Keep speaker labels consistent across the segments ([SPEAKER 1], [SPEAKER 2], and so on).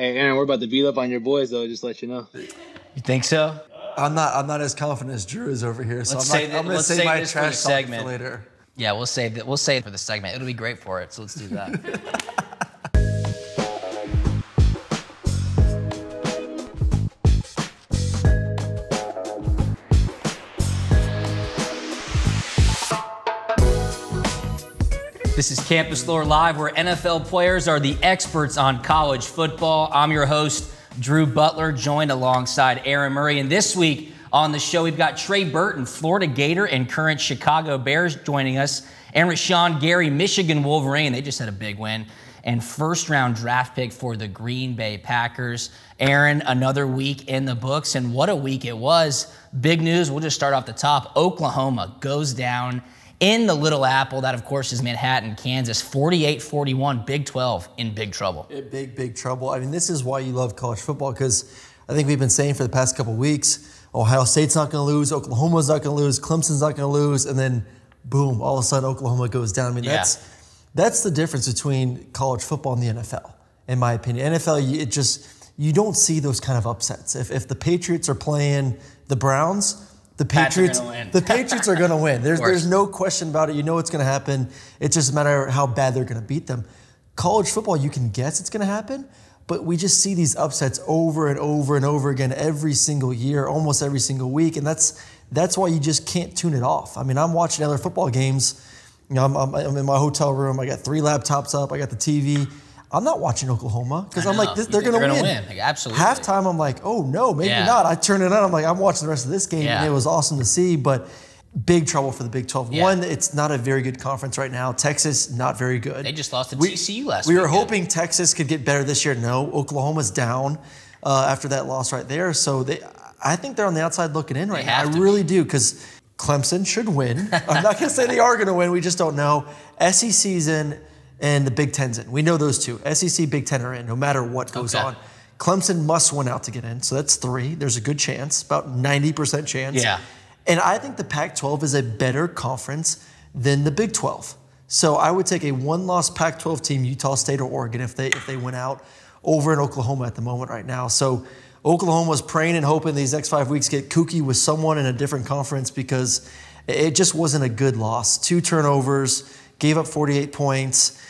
[SPEAKER 1] Hey, Aaron, we're about to beat up on your boys, though. Just to let you know.
[SPEAKER 2] You think so?
[SPEAKER 3] I'm not as confident as Drew is over here. So I'm going to
[SPEAKER 2] save
[SPEAKER 3] my
[SPEAKER 2] this for the
[SPEAKER 3] trash talk
[SPEAKER 2] segment
[SPEAKER 3] for later.
[SPEAKER 2] Yeah, we'll save it for the segment. It'll be great for it. So let's do that. This is Campus Lore Live, where NFL players are the experts on college football. I'm your host, Drew Butler, joined alongside Aaron Murray. And this week on the show, we've got Trey Burton, Florida Gator and current Chicago Bears, joining us, and Rashan Gary, Michigan Wolverine. They just had a big win. And first-round draft pick for the Green Bay Packers. Aaron, another week in the books, and what a week it was. Big news, we'll just start off the top. Oklahoma goes down in the Little Apple. That, of course, is Manhattan, Kansas. 48-41, Big 12 in big trouble.
[SPEAKER 3] Big trouble. I mean, this is why you love college football, because I think we've been saying for the past couple of weeks, Ohio State's not going to lose, Oklahoma's not going to lose, Clemson's not going to lose, and then, boom, all of a sudden Oklahoma goes down. I mean, that's the difference between college football and the NFL, in my opinion. NFL, you don't see those kind of upsets. If the Patriots are playing the Browns, the Patriots are going to win. There's no question about it. You know what's going to happen. It's just a matter of how bad they're going to beat them. College football, you can guess it's going to happen, but we just see these upsets over and over and over again every single year, almost every single week, and that's why you just can't tune it off. I mean, I'm watching other football games. You know, I'm in my hotel room. I got 3 laptops up. I got the TV. I'm not watching Oklahoma because I'm like, they're going to win.
[SPEAKER 2] Like, absolutely.
[SPEAKER 3] Halftime, I'm like, oh, no, maybe not. I turn it on. I'm like, I'm watching the rest of this game, and it was awesome to see, but big trouble for the Big 12. One, it's not a very good conference right now. Texas, not very good.
[SPEAKER 2] They just lost to TCU last week.
[SPEAKER 3] We were hoping Texas could get better this year. No, Oklahoma's down after that loss right there. So I think they're on the outside looking in right now. I really do, because Clemson should win. I'm not going to say they are going to win. We just don't know. SEC's in. And the Big Ten's in. We know those two. SEC, Big Ten are in, no matter what goes on. Clemson must win out to get in, so that's 3. There's a good chance, about 90% chance.
[SPEAKER 2] Yeah.
[SPEAKER 3] And I think the Pac-12 is a better conference than the Big 12. So I would take a one-loss Pac-12 team, Utah State or Oregon, if they went out, over in Oklahoma at the moment right now. So Oklahoma's praying and hoping these next 5 weeks get kooky with someone in a different conference, because it just wasn't a good loss. 2 turnovers, gave up 48 points.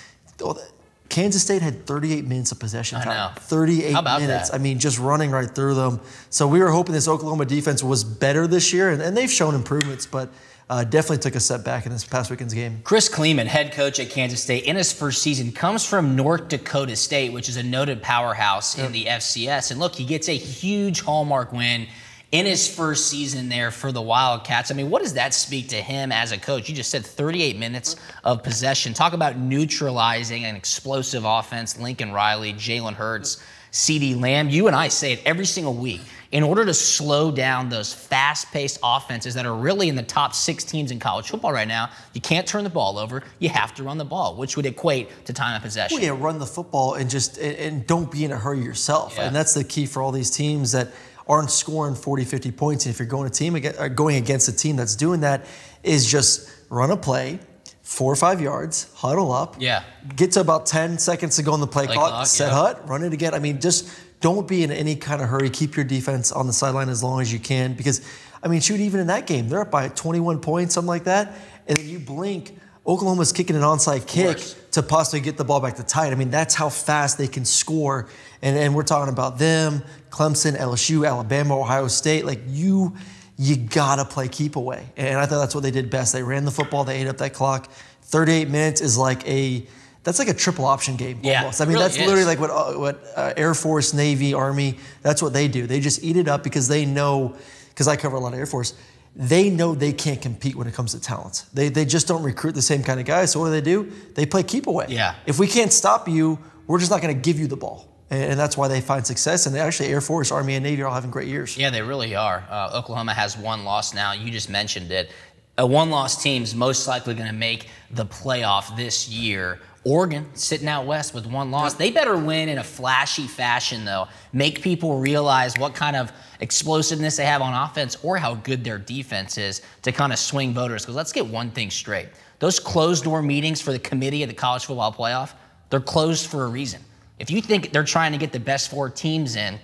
[SPEAKER 3] Kansas State had 38 minutes of possession time.
[SPEAKER 2] I know.
[SPEAKER 3] 38 minutes.
[SPEAKER 2] That?
[SPEAKER 3] I mean, just running right through them. So we were hoping this Oklahoma defense was better this year, and they've shown improvements, but definitely took a step back in this past weekend's game.
[SPEAKER 2] Chris Kleeman, head coach at Kansas State, in his first season, comes from North Dakota State, which is a noted powerhouse in the FCS. And look, he gets a huge hallmark win in his first season there for the Wildcats. I mean, what does that speak to him as a coach? You just said 38 minutes of possession. Talk about neutralizing an explosive offense. Lincoln Riley, Jalen Hurts, CeeDee Lamb. You and I say it every single week. In order to slow down those fast-paced offenses that are really in the top 6 teams in college football right now, you can't turn the ball over. You have to run the ball, which would equate to time of possession.
[SPEAKER 3] Well, yeah, run the football and don't be in a hurry yourself. Yeah. And that's the key for all these teams that aren't scoring 40, 50 points. And if you're going against a team that's doing that, is just run a play, 4 or 5 yards, huddle up, get to about 10 seconds to go on the play clock, set hut, run it again. I mean, just don't be in any kind of hurry. Keep your defense on the sideline as long as you can, because, I mean, shoot, even in that game, they're up by 21 points, something like that, and then you blink, Oklahoma's kicking an onside kick to possibly get the ball back to tight. I mean, that's how fast they can score. And we're talking about them, Clemson, LSU, Alabama, Ohio State. Like, you got to play keep away. And I thought that's what they did best. They ran the football. They ate up that clock. 38 minutes is that's like a triple option game almost. I mean, that's literally like what Air Force, Navy, Army, that's what they do. They just eat it up because they know, because I cover a lot of Air Force, they know they can't compete when it comes to talent. They just don't recruit the same kind of guys. So what do? They play keep away.
[SPEAKER 2] Yeah.
[SPEAKER 3] If we can't stop you, we're just not going to give you the ball. And that's why they find success. And actually, Air Force, Army, and Navy are all having great years.
[SPEAKER 2] Yeah, they really are. Oklahoma has 1 loss now. You just mentioned it. A 1-loss team's most likely going to make the playoff this year. Oregon sitting out west with 1 loss. They better win in a flashy fashion, though. Make people realize what kind of explosiveness they have on offense or how good their defense is to kind of swing voters. Because let's get one thing straight. Those closed-door meetings for the committee of the College Football Playoff, they're closed for a reason. If you think they're trying to get the best 4 teams in,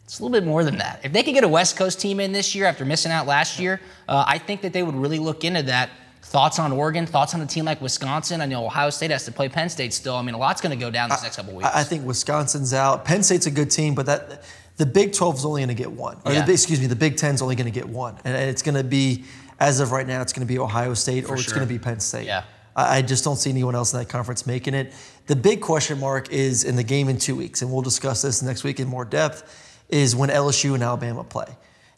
[SPEAKER 2] it's a little bit more than that. If they could get a West Coast team in this year after missing out last year, I think that they would really look into that. Thoughts on Oregon? Thoughts on a team like Wisconsin? I know Ohio State has to play Penn State still. I mean, a lot's going to go down these next couple weeks.
[SPEAKER 3] I think Wisconsin's out. Penn State's a good team, but the Big 12 is only going to get one. Or the Big 10 is only going to get one. And it's going to be, as of right now, it's going to be Ohio State or it's going to be Penn State.
[SPEAKER 2] Yeah.
[SPEAKER 3] I just don't see anyone else in that conference making it. The big question mark is in the game in 2 weeks, and we'll discuss this next week in more depth, is when LSU and Alabama play.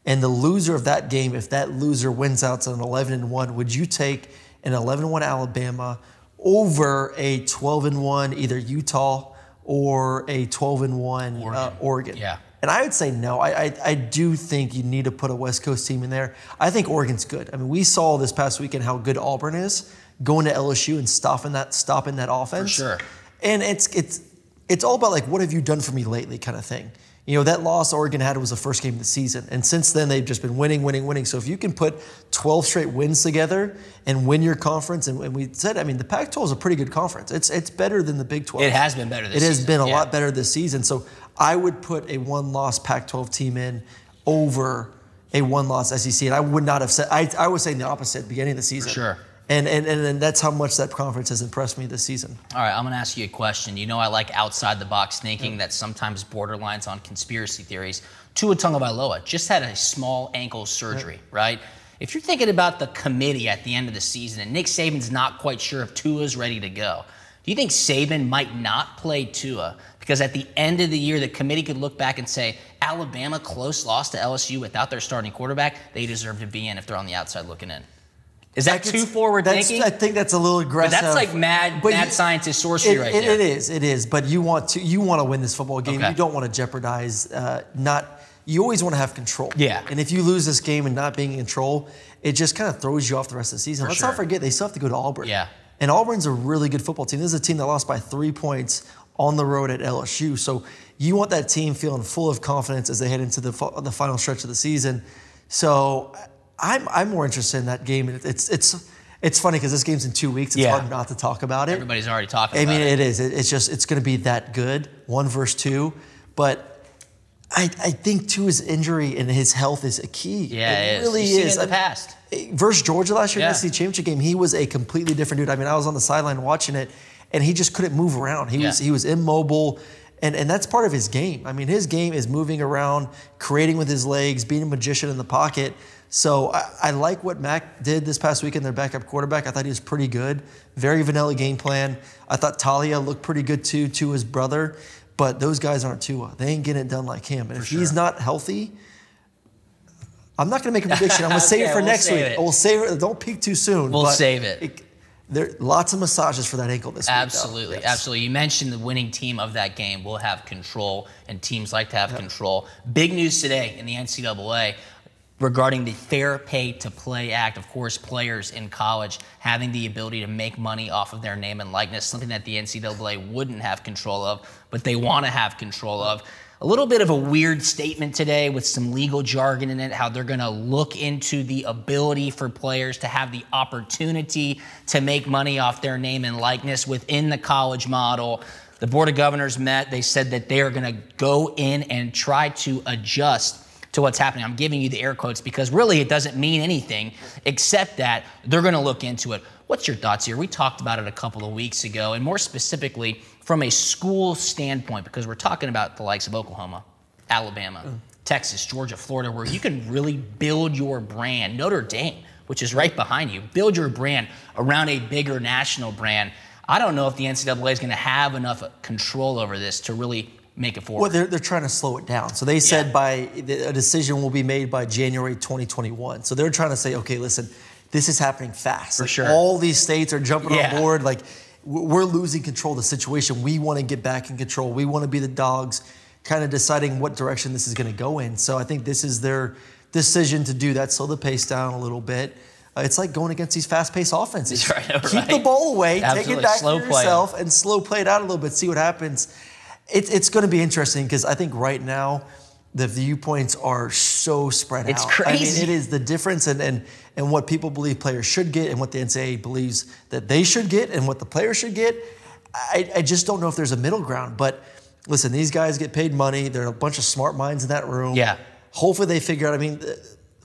[SPEAKER 3] And the loser of that game, if that loser wins out to an 11-1, would you take an 11-1 Alabama over a 12-1 either Utah or a 12-1 Oregon?
[SPEAKER 2] Yeah.
[SPEAKER 3] And I would say no. I do think you need to put a West Coast team in there. I think Oregon's good. I mean, we saw this past weekend how good Auburn is, going to LSU and stopping that offense.
[SPEAKER 2] For sure.
[SPEAKER 3] And it's all about, like, what have you done for me lately kind of thing. You know, that loss Oregon had was the first game of the season. And since then, they've just been winning. So if you can put 12 straight wins together and win your conference, and we said, I mean, the Pac-12 is a pretty good conference. It's better than the Big 12.
[SPEAKER 2] It has been better this season.
[SPEAKER 3] It has been a lot better this season. So I would put a one-loss Pac-12 team in over a one-loss SEC. And I would not have said, I was saying the opposite at the beginning of the season.
[SPEAKER 2] For sure.
[SPEAKER 3] And that's how much that conference has impressed me this season.
[SPEAKER 2] All right, I'm going to ask you a question. You know I like outside-the-box thinking that sometimes borderlines on conspiracy theories. Tua Tagovailoa just had a small ankle surgery, right? If you're thinking about the committee at the end of the season and Nick Saban's not quite sure if Tua's ready to go, do you think Saban might not play Tua? Because at the end of the year, the committee could look back and say, Alabama close loss to LSU without their starting quarterback, they deserve to be in if they're on the outside looking in. Is that too forward thinking?
[SPEAKER 3] I think that's a little aggressive.
[SPEAKER 2] But that's like mad scientist sorcery right there.
[SPEAKER 3] It is. But you want to win this football game. Okay. You don't want to jeopardize. You always want to have control.
[SPEAKER 2] Yeah.
[SPEAKER 3] And if you lose this game and not being in control, it just kind of throws you off the rest of the season. Let's not forget they still have to go to Auburn.
[SPEAKER 2] Yeah.
[SPEAKER 3] And Auburn's a really good football team. This is a team that lost by 3 points on the road at LSU. So you want that team feeling full of confidence as they head into the final stretch of the season. So I'm more interested in that game. It's funny because this game's in 2 weeks. It's hard not to talk about it.
[SPEAKER 2] Everybody's already talking about it.
[SPEAKER 3] I mean, it is. It's going to be that good, 1 versus 2. But I think Tua's injury and his health is a key.
[SPEAKER 2] Yeah, it is.
[SPEAKER 3] Really
[SPEAKER 2] You've seen
[SPEAKER 3] is.
[SPEAKER 2] it in the past.
[SPEAKER 3] Versus Georgia last year in the SEC championship game, he was a completely different dude. I mean, I was on the sideline watching it, and he just couldn't move around. He was immobile. And that's part of his game. I mean, his game is moving around, creating with his legs, being a magician in the pocket. So I like what Mac did this past weekend, their backup quarterback. I thought he was pretty good. Very vanilla game plan. I thought Talia looked pretty good too, Tua's brother. But those guys aren't Tua. They ain't getting it done like him. And if he's not healthy, I'm not going to make a prediction. I'm going to save it for next week. We'll save it. Don't peak too soon.
[SPEAKER 2] We'll save it.
[SPEAKER 3] There lots of massages for that ankle this week.
[SPEAKER 2] Absolutely, absolutely. You mentioned the winning team of that game will have control, and teams like to have control. Big news today in the NCAA regarding the Fair Pay to Play Act. Of course, players in college having the ability to make money off of their name and likeness, something that the NCAA wouldn't have control of, but they want to have control of. A little bit of a weird statement today with some legal jargon in it, how they're going to look into the ability for players to have the opportunity to make money off their name and likeness within the college model. The Board of Governors met. They said that they are going to go in and try to adjust to what's happening. I'm giving you the air quotes because really it doesn't mean anything except that they're going to look into it. What's your thoughts here? We talked about it a couple of weeks ago, and more specifically from a school standpoint, because we're talking about the likes of Oklahoma, Alabama, Texas, Georgia, Florida, where you can really build your brand. Notre Dame, which is right behind you, build your brand around a bigger national brand. I don't know if the NCAA is going to have enough control over this to really make it forward.
[SPEAKER 3] Well, they're trying to slow it down. So they said a decision will be made by January 2021. So they're trying to say, okay, listen, this is happening fast.
[SPEAKER 2] For sure.
[SPEAKER 3] All these states are jumping on board. Like, we're losing control of the situation. We want to get back in control. We want to be the dogs, kind of deciding what direction this is going to go in. So I think this is their decision to do that, slow the pace down a little bit. It's like going against these fast-paced offenses. Keep the ball away, take it back to yourself, and slow play it out a little bit, see what happens. It's going to be interesting because I think right now the viewpoints are so spread out.
[SPEAKER 2] It's crazy.
[SPEAKER 3] I mean, it is the difference in what people believe players should get and what the NCAA believes that they should get and what the players should get. I just don't know if there's a middle ground. But listen, these guys get paid money. There are a bunch of smart minds in that room.
[SPEAKER 2] Yeah.
[SPEAKER 3] Hopefully they figure out, I mean,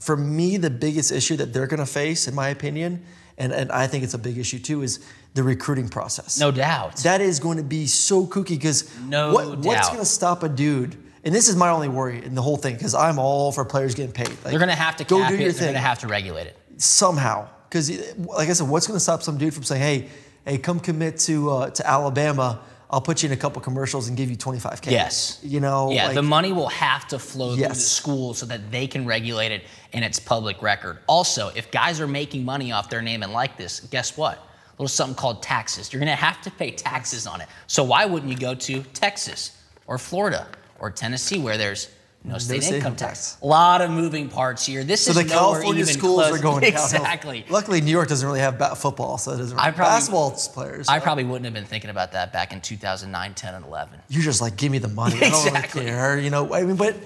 [SPEAKER 3] for me, the biggest issue that they're going to face, in my opinion, and I think it's a big issue too, is the recruiting process.
[SPEAKER 2] No doubt.
[SPEAKER 3] That is going to be so kooky because what's going to stop a dude? And this is my only worry in the whole thing, because I'm all for players getting paid. Like,
[SPEAKER 2] they're going to have to cap it. They're going to have to regulate it.
[SPEAKER 3] Somehow. Because, like I said, what's going to stop some dude from saying, hey, come commit to Alabama. I'll put you in a couple commercials and give you $25K.
[SPEAKER 2] Yes.
[SPEAKER 3] You know?
[SPEAKER 2] Yeah,
[SPEAKER 3] like,
[SPEAKER 2] the money will have to flow through the school so that they can regulate it and it's public record. Also, if guys are making money off their name and likeness, guess what? A little something called taxes. You're going to have to pay taxes on it. So why wouldn't you go to Texas or Florida or Tennessee where there's no state income tax? A lot of moving parts here. This is
[SPEAKER 3] the California schools are going downhill.
[SPEAKER 2] Exactly.
[SPEAKER 3] Luckily, New York doesn't really have football, so it doesn't really basketball players. So.
[SPEAKER 2] I probably wouldn't have been thinking about that back in 2009, 10, and 11.
[SPEAKER 3] You're just like, give me the money.
[SPEAKER 2] Exactly.
[SPEAKER 3] I don't really care. You know, I mean, but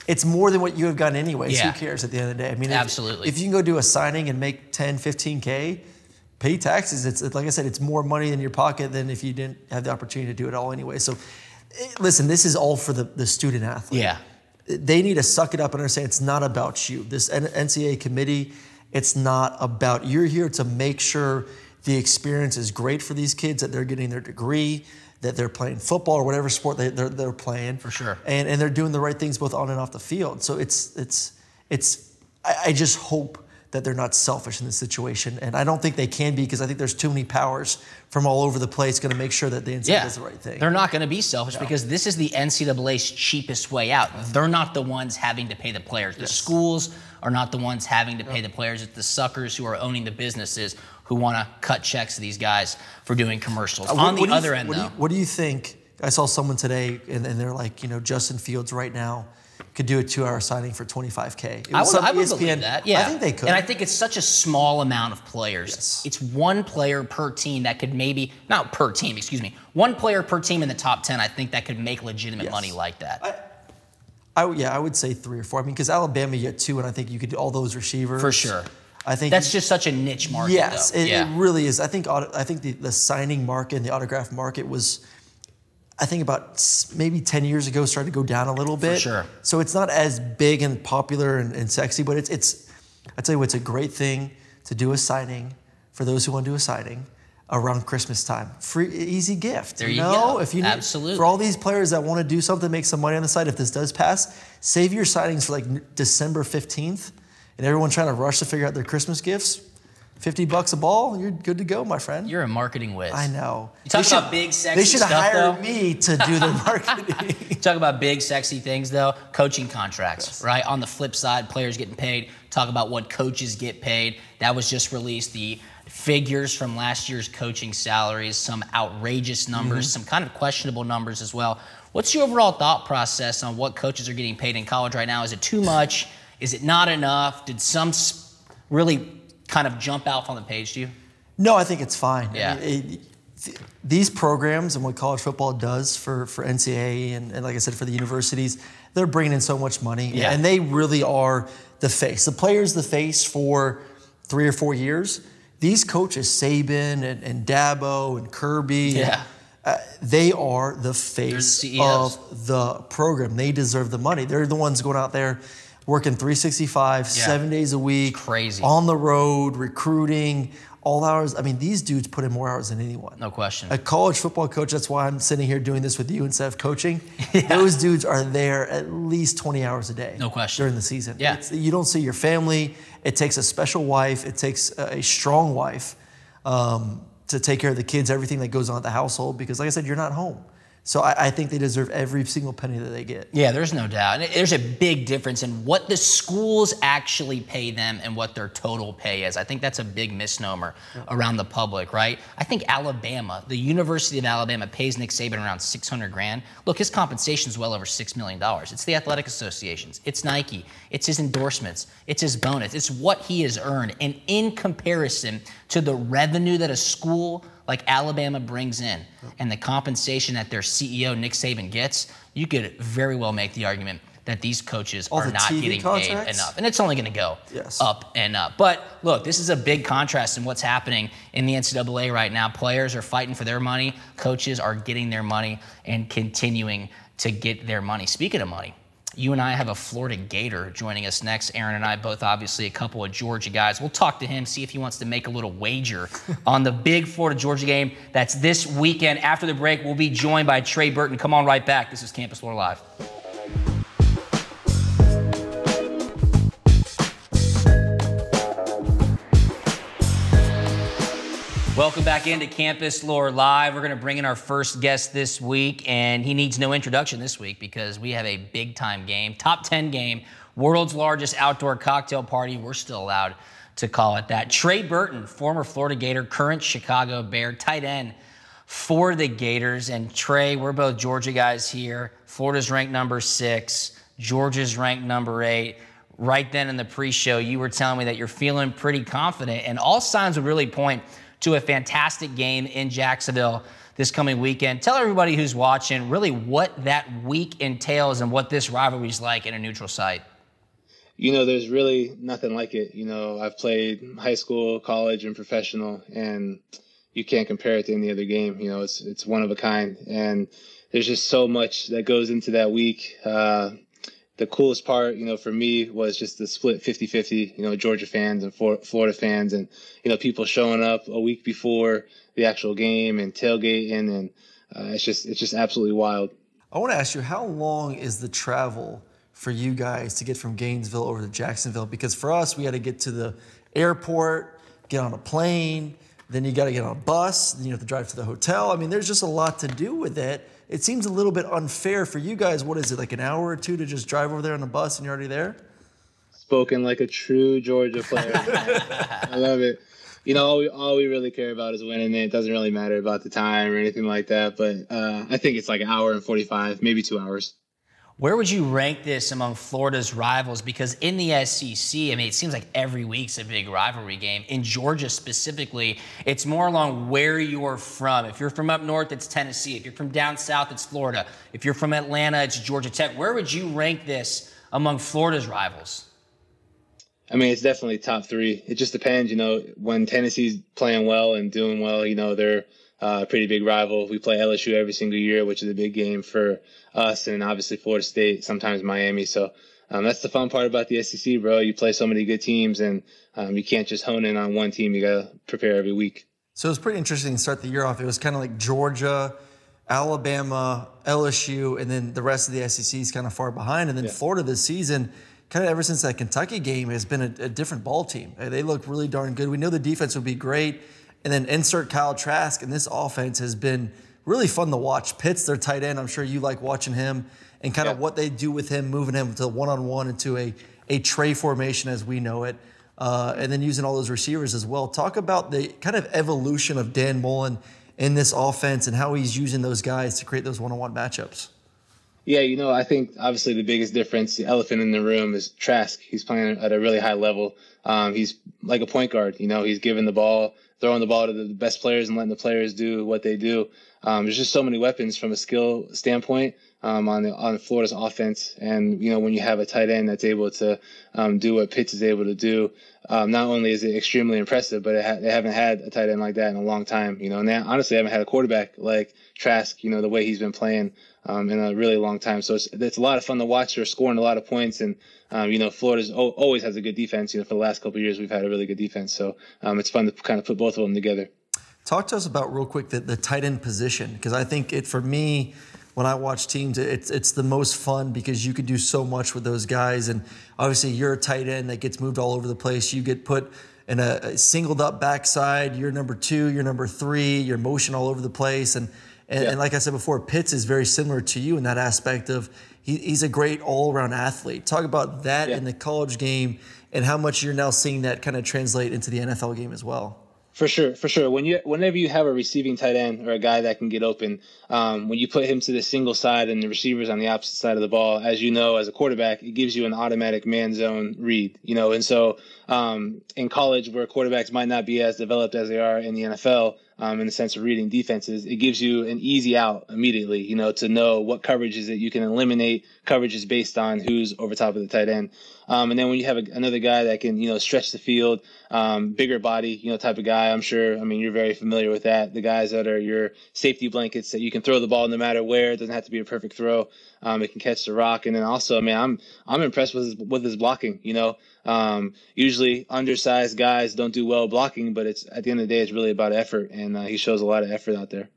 [SPEAKER 3] it's more than what you have gotten anyways.
[SPEAKER 2] Yeah.
[SPEAKER 3] Who cares at the end of the day? I mean,
[SPEAKER 2] absolutely.
[SPEAKER 3] If you can go do a signing and make 10, 15K, pay taxes. It's like I said, it's more money in your pocket than if you didn't have the opportunity to do it all anyway. So, listen, this is all for the student athlete.
[SPEAKER 2] Yeah.
[SPEAKER 3] They need to suck it up and understand it's not about you. This NCAA committee, it's not about, you're here to make sure the experience is great for these kids, that they're getting their degree, that they're playing football or whatever sport they're playing.
[SPEAKER 2] For sure.
[SPEAKER 3] And they're doing the right things both on and off the field. So I just hope that they're not selfish in this situation. And I don't think they can be, because I think there's too many powers from all over the place going to make sure that the NCAA does the right thing.
[SPEAKER 2] They're not going to be selfish because this is the NCAA's cheapest way out. They're not the ones having to pay the players. The schools are not the ones having to pay the players. It's the suckers who are owning the businesses who want to cut checks to these guys for doing commercials. On the other end, though.
[SPEAKER 3] What do you think? I saw someone today, and they're like, Justin Fields right now could do a 2-hour signing for $25K.
[SPEAKER 2] I would believe that. Yeah,
[SPEAKER 3] I think they could.
[SPEAKER 2] And I think it's such a small amount of players.
[SPEAKER 3] Yes.
[SPEAKER 2] It's one player per team that could not per team, excuse me. One player per team in the top 10, I think that could make legitimate money like that.
[SPEAKER 3] I would say 3 or 4. I mean, because Alabama, you had 2, and I think you could do all those receivers.
[SPEAKER 2] For sure.
[SPEAKER 3] I think
[SPEAKER 2] that's just such a niche market.
[SPEAKER 3] Yes, it really is. I think the signing market and the autograph market was, I think about maybe 10 years ago, started to go down a little bit.
[SPEAKER 2] For sure.
[SPEAKER 3] So it's not as big and popular and sexy, but it's I tell you what, it's a great thing to do a signing for those who want to do a signing around Christmas time. Free, easy gift.
[SPEAKER 2] There you go.
[SPEAKER 3] If you need,
[SPEAKER 2] absolutely.
[SPEAKER 3] For all these players that want to do something, make some money on the side, if this does pass, save your signings for like December 15th, and everyone trying to rush to figure out their Christmas gifts. $50 a ball, you're good to go, my friend.
[SPEAKER 2] You're a marketing whiz.
[SPEAKER 3] I know.
[SPEAKER 2] You talk about big, sexy stuff,
[SPEAKER 3] They should hire
[SPEAKER 2] though.
[SPEAKER 3] me to do their marketing.
[SPEAKER 2] You talk about big, sexy things, though. Coaching contracts, right? On the flip side, players getting paid. Talk about what coaches get paid. That was just released. The figures from last year's coaching salaries, some outrageous numbers, some kind of questionable numbers as well. What's your overall thought process on what coaches are getting paid in college right now? Is it too much? Is it not enough? Did some really kind of jump out on the page to you?
[SPEAKER 3] No, I think it's fine.
[SPEAKER 2] Yeah.
[SPEAKER 3] I mean, these programs and what college football does for NCAA and like I said, for the universities, they're bringing in so much money.
[SPEAKER 2] Yeah.
[SPEAKER 3] And they really are the face. The player's the face for 3 or 4 years. These coaches, Saban and Dabo and Kirby, they are the face of the program. They deserve the money. They're the ones going out there working 365, 7 days a week.
[SPEAKER 2] It's crazy.
[SPEAKER 3] On the road, recruiting, all hours. I mean, these dudes put in more hours than anyone.
[SPEAKER 2] No question.
[SPEAKER 3] A college football coach, that's why I'm sitting here doing this with you instead of coaching. Those dudes are there at least 20 hours a day.
[SPEAKER 2] No question.
[SPEAKER 3] During the season.
[SPEAKER 2] Yeah.
[SPEAKER 3] You don't see your family. It takes a special wife. It takes a strong wife to take care of the kids, everything that goes on at the household. Because like I said, you're not home. So I think they deserve every single penny that they get.
[SPEAKER 2] Yeah, there's no doubt. And there's a big difference in what the schools actually pay them and what their total pay is. I think that's a big misnomer around the public, right? I think Alabama, the University of Alabama, pays Nick Saban around $600,000. Look, his compensation is well over $6 million. It's the athletic associations. It's Nike. It's his endorsements. It's his bonus. It's what he has earned. And in comparison to the revenue that a school like Alabama brings in and the compensation that their CEO, Nick Saban, gets, you could very well make the argument that these coaches
[SPEAKER 3] All
[SPEAKER 2] are
[SPEAKER 3] the
[SPEAKER 2] not
[SPEAKER 3] TV
[SPEAKER 2] getting
[SPEAKER 3] contracts?
[SPEAKER 2] paid enough. And it's only going to go
[SPEAKER 3] Yes.
[SPEAKER 2] up and up. But look, this is a big contrast in what's happening in the NCAA right now. Players are fighting for their money. Coaches are getting their money and continuing to get their money. Speaking of money, you and I have a Florida Gator joining us next. Aaron and I both obviously a couple of Georgia guys. We'll talk to him, see if he wants to make a little wager on the big Florida-Georgia game that's this weekend. After the break, we'll be joined by Trey Burton. Come on right back. This is Campus Florida Live. Welcome back into Campus Lore Live. We're going to bring in our first guest this week, and he needs no introduction this week because we have a big-time game, top 10 game, world's largest outdoor cocktail party. We're still allowed to call it that. Trey Burton, former Florida Gator, current Chicago Bear, tight end for the Gators. And Trey, we're both Georgia guys here. Florida's ranked number 6. Georgia's ranked number 8. Right then in the pre-show, you were telling me that you're feeling pretty confident, and all signs would really point to a fantastic game in Jacksonville this coming weekend. Tell everybody who's watching really what that week entails and what this rivalry is like in a neutral site.
[SPEAKER 1] You know, there's really nothing like it. You know, I've played high school, college, and professional, and you can't compare it to any other game. You know, it's one of a kind, and there's just so much that goes into that week. The coolest part, you know, for me was just the split 50-50, you know, Georgia fans and Florida fans, and, you know, people showing up a week before the actual game and tailgating, and it's just absolutely wild.
[SPEAKER 3] I want to ask you, how long is the travel for you guys to get from Gainesville over to Jacksonville? Because for us, we got to get to the airport, get on a plane, then you got to get on a bus, then you have to drive to the hotel. I mean, there's just a lot to do with it. It seems a little bit unfair for you guys. What is it, like an hour or two to just drive over there on a bus and you're already there?
[SPEAKER 1] Spoken like a true Georgia player. I love it. You know, all we really care about is winning. It doesn't really matter about the time or anything like that. But I think it's like an hour and 45, maybe 2 hours.
[SPEAKER 2] Where would you rank this among Florida's rivals? Because in the SEC, I mean, it seems like every week's a big rivalry game. In Georgia specifically, it's more along where you're from. If you're from up north, it's Tennessee. If you're from down south, it's Florida. If you're from Atlanta, it's Georgia Tech. Where would you rank this among Florida's rivals?
[SPEAKER 1] I mean, it's definitely top 3. It just depends, you know, when Tennessee's playing well and doing well, you know, they're a pretty big rival. We play LSU every single year, which is a big game for us, and obviously Florida State, sometimes Miami. So that's the fun part about the SEC, bro. You play so many good teams, and you can't just hone in on one team. You got to prepare every week. So
[SPEAKER 3] it was pretty interesting to start the year off. It was kind of like Georgia, Alabama, LSU, and then the rest of the SEC is kind of far behind. And then Florida this season, kind of ever since that Kentucky game, has been a different ball team. They look really darn good. We know the defense would be great. And then insert Kyle Trask, and this offense has been really fun to watch. Pitt's their tight end. I'm sure you like watching him and kind of what they do with him, moving him to one-on-one into a Trey formation as we know it, and then using all those receivers as well. Talk about the kind of evolution of Dan Mullen in this offense and how he's using those guys to create those one-on-one matchups.
[SPEAKER 1] Yeah, you know, I think obviously the biggest difference, the elephant in the room, is Trask. He's playing at a really high level. He's like a point guard. You know, he's giving the ball, throwing the ball to the best players and letting the players do what they do. There's just so many weapons from a skill standpoint on Florida's offense. And, you know, when you have a tight end that's able to do what Pitts is able to do, not only is it extremely impressive, but they haven't had a tight end like that in a long time. You know, and they honestly haven't had a quarterback like Trask, you know, the way he's been playing in a really long time. So it's a lot of fun to watch. They're scoring a lot of points, and you know, Florida's always has a good defense. You know, for the last couple of years, we've had a really good defense. So it's fun to kind of put both of them together.
[SPEAKER 3] Talk to us about real quick the tight end position, because I think for me, when I watch teams, it's the most fun because you could do so much with those guys. And obviously, you're a tight end that gets moved all over the place. You get put in a singled up backside. You're number 2, you're number 3. You're motion all over the place. And like I said before, Pitts is very similar to you in that aspect of he's a great all-around athlete. Talk about that in the college game and how much you're now seeing that kind of translate into the NFL game as well.
[SPEAKER 1] For sure. Whenever you have a receiving tight end or a guy that can get open, when you put him to the single side and the receivers on the opposite side of the ball, as you know, as a quarterback, it gives you an automatic man zone read, you know. And so in college, where quarterbacks might not be as developed as they are in the NFL, in the sense of reading defenses, it gives you an easy out immediately, to know what coverages that you can eliminate, coverages based on who's over top of the tight end. And then when you have another guy that can, stretch the field, bigger body, type of guy, I'm sure, you're very familiar with that. The guys that are your safety blankets that you can throw the ball no matter where. It doesn't have to be a perfect throw. It can catch the rock. And then also, I'm impressed with his blocking, usually undersized guys don't do well blocking, but it's at the end of the day, it's really about effort. And he shows a lot of effort out there.